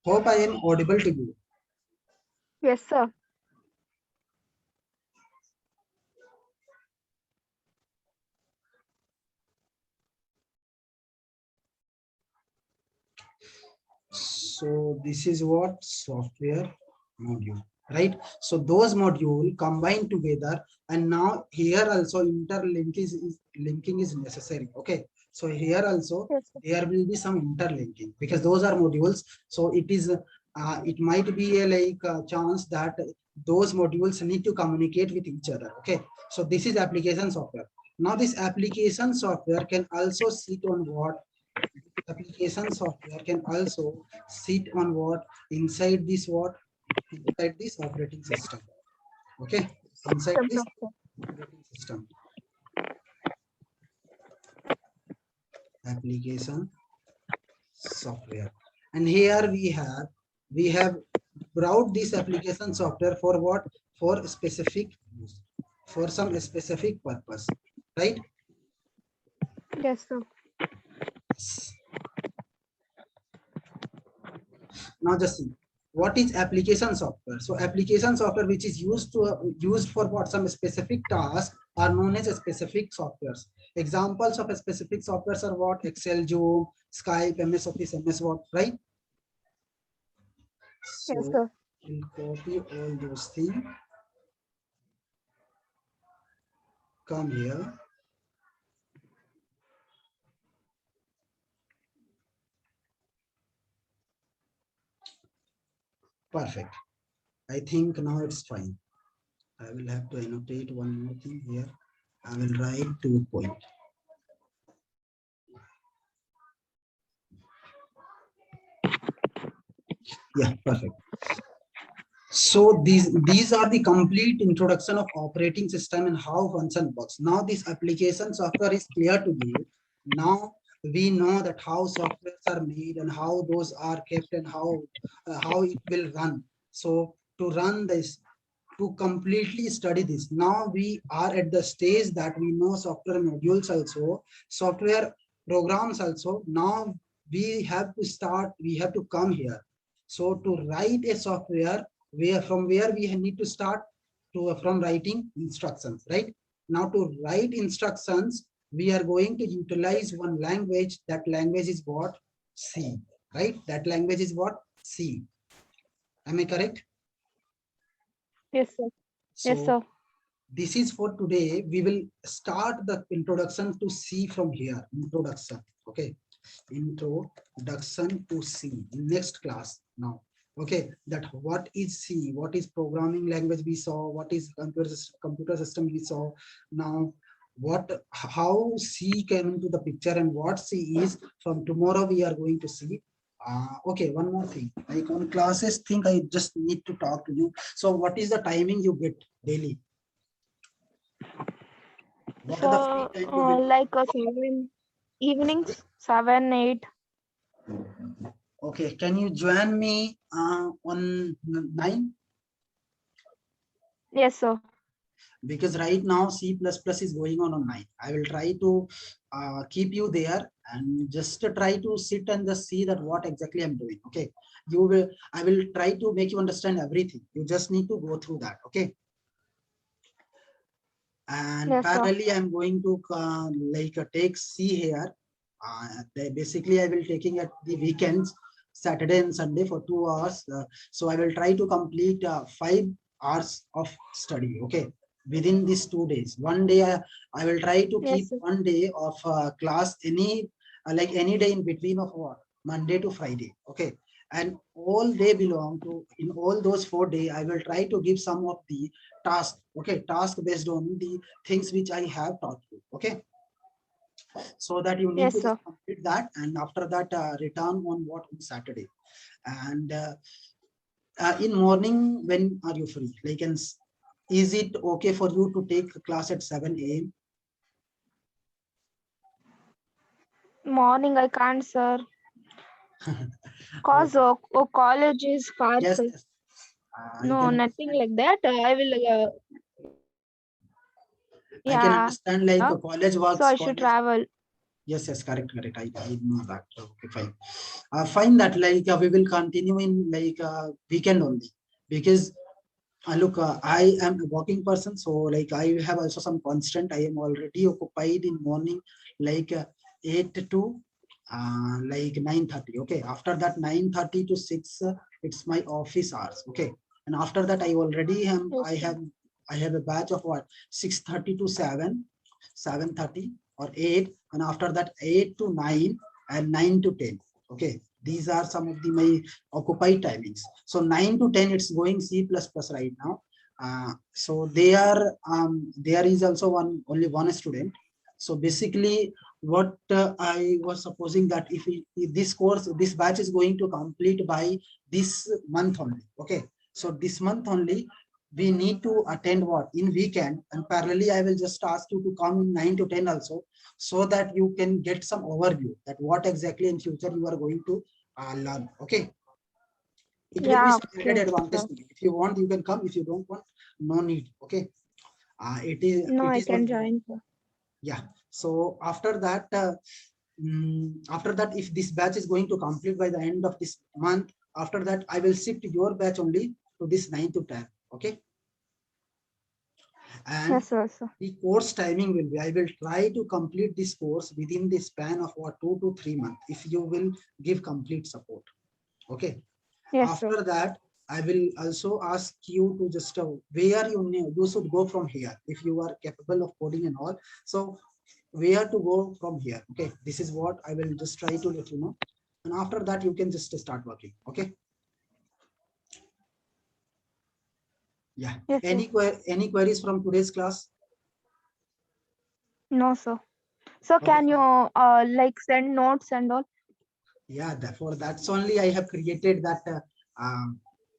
Hope I am audible to you. Yes, sir. So this is what software module, right? So those module combined together, and now here also linking is necessary. Okay, so here also Yes, sir. there will be some interlinking because those are modules. So it might be a like a chance that those modules need to communicate with each other. Okay, so this is application software. Now this application software can also sit on what? Application software can also sit on what? Inside this what? Inside this operating system. Okay, inside System this software. operating system. Application software. And here we have brought this application software for what? For specific use, for some specific purpose, right? Yes, sir. Now just see, what is application software? So application software which is used for what? Some specific task are known as specific softwares. Examples of a specific softwares are what? Excel, Zoom, Skype, MS Office, MS Word, right? Yes, So sir. we'll copy all those things. Come here. Perfect. I think now it's fine. I will have to annotate one more thing here. I will write 2 point. Yeah, perfect. So these are the complete introduction of operating system and how function works. Now this application software is clear to you. Now we know that how softwares are made and how those are kept and how it will run. So to run this, to completely study this, now we are at the stage that we know software modules also, software programs also. Now we have to start, we have to come here. So to write a software, where we need to start to from writing instructions, right? Now to write instructions, we are going to utilize one language. That language is what? C, right? That language is what? C. Am I correct? Yes, sir. Yes, So sir. this is for today. We will start the introduction to C from here. Introduction. Okay. Introduction to C. Next class now. Okay. That what is C? What is programming language we saw? What is computer system we saw? Now, how C came into the picture and what C is, from tomorrow we are going to see. Okay, one more thing. Like on classes, think I just need to talk to you. So what is the timing you get daily? What are the free So, time you get? like 7 evenings, 7, 8. Okay, can you join me on 9? Yes, sir. Because right now C++ is going on 9. I will try to keep you there and just try to sit and just see that what exactly I'm doing. Okay, I will try to make you understand everything. You just need to go through that. Okay. And Yes, sir. parallelly I'm going to take C here. Basically I will taking at the weekends, Saturday and Sunday for 2 hours. So I will try to complete 5 hours of study. Okay, within these 2 days. One day I will try to Yes, keep sir. one day of class, any day in between of what? Monday to Friday. Okay, and all they belong to, in all those 4 days I will try to give some of the task. Okay, task based on the things which I have taught you. Okay, so that you need Yes, to just sir. complete that, and after that return on what? On Saturday. And in morning, when are you free? Like, is it okay for you to take a class at 7 a.m.? Morning, I can't, sir. Cause Okay. college is far, Yes, sir. yes. I No, can nothing understand. like that. I will, I can yeah. understand like a college So works, I should college. travel. Yes, yes, correct, correct. I know that. Okay, fine. Fine that like we will continue in like weekend only, because look, I am a working person, so like I have also some constant. I am already occupied in morning, like 8 to like 9:30. Okay, after that 9:30 to 6, it's my office hours. Okay, and after that I already am. Yes, sir. I have a batch of what? 6:30 to 7, 7:30 or 8, and after that 8 to 9 and 9 to 10. Okay, these are some of the my occupied timings. So 9 to 10 it's going C++ right now. So there is also only one student. So basically what I was supposing that if this batch is going to complete by this month only. Okay, so this month only we need to attend what? In weekend, and parallelly I will just ask you to come in 9 to 10 also, so that you can get some overview that what exactly in future you are going to learn. Okay, it will be Yeah, some added okay, advantage sir. to you. If you want, you can come. If you don't want, no need. Okay, No, it I is can one. join, sir. Yeah. So after that, if this batch is going to complete by the end of this month, after that I will shift your batch only to this 9 to 10. Okay, And Yes, sir. Sir. the course timing will be, I will try to complete this course within the span of what 2 to 3 months if you will give complete support. Okay. Yes, sir. After that, I will also ask you to just where you should go from here if you are capable of coding and all. So where to go from here. Okay, this is what I will just try to let you know. And after that, you can just start working. Okay. Yeah. Yes, sir. Any queries from today's class? No, sir. So Okay, can you fine. like send notes and all? Yeah, therefore that's only I have created that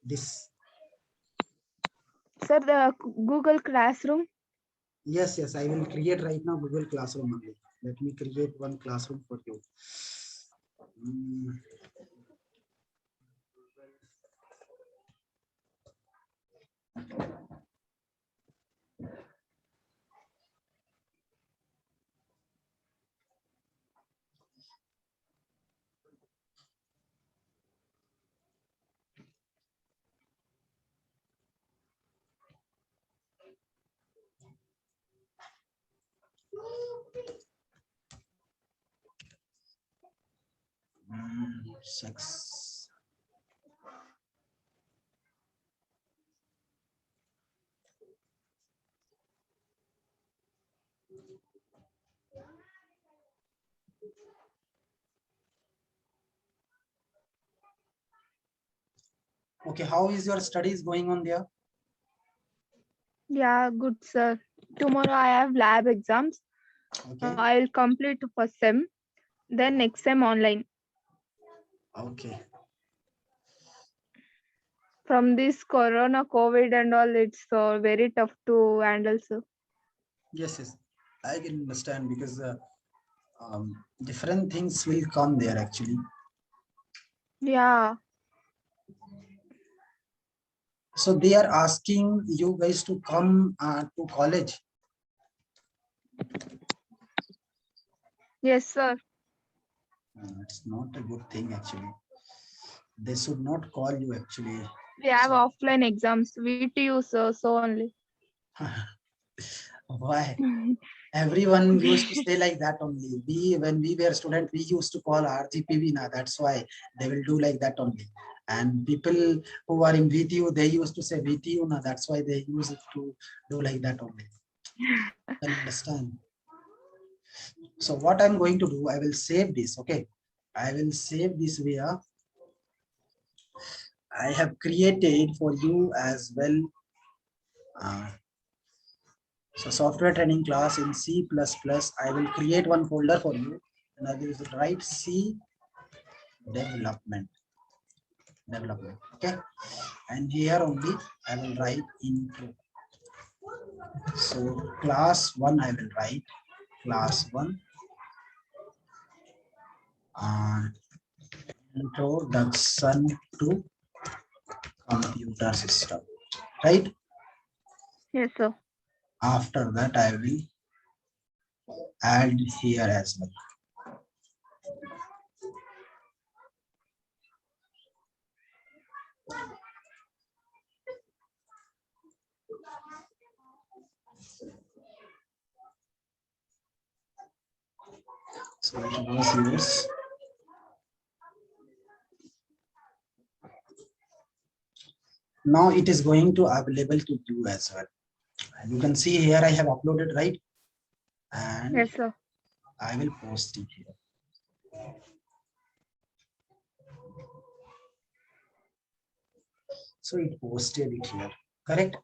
this. Sir, the Google Classroom. Yes, I will create right now Google Classroom only. Let me create one classroom for you. Mm. Six. Okay, how is your studies going on there? Yeah, good, sir. Tomorrow I have lab exams. Okay. I will complete first sem, then next sem online. Okay. From this Corona, COVID, and all, it's very tough to handle, sir. Yes, I can understand because different things will come there actually. Yeah. So they are asking you guys to come to college. Yes, sir. It's not a good thing actually. They should not call you actually. We have So, offline exams. VTU, sir, so only. why? Everyone used to say like that only. When we were student, we used to call RGPV. Now that's why they will do like that only. And people who are in VTU, they used to say VTU. Now that's why they used to do like that only. I can understand. So what I'm going to do, I will save this. Okay, I will save this via. I have created for you as well. So software training class in C++. I will create one folder for you, and I will write C development. Okay, and here only I will write intro. So class 1 I will write class 1 introduction to computer system, right? Yes, sir. After that I will add here as well. So it was yours. Now it is going to available to you as well. And you can see here I have uploaded, right? And Yes, sir. I will post it here. So it posted it here, correct?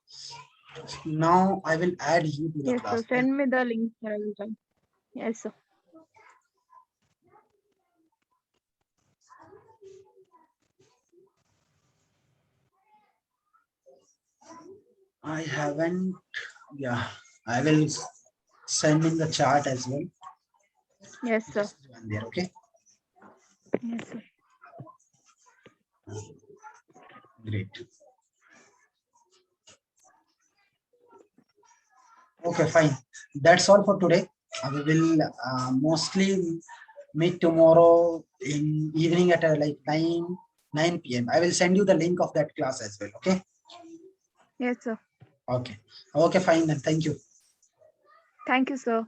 Now I will add you to the Yes, class. sir. Send me the link. I will join. Yes, sir. I haven't, yeah, I will send in the chat as well. Yes, sir. Just join there, okay? Yes, sir. Great. Okay, fine. That's all for today. We will mostly meet tomorrow in evening at like 9 p.m. I will send you the link of that class as well, okay? Yes, sir. Okay. Okay, fine then. Thank you. Thank you, sir.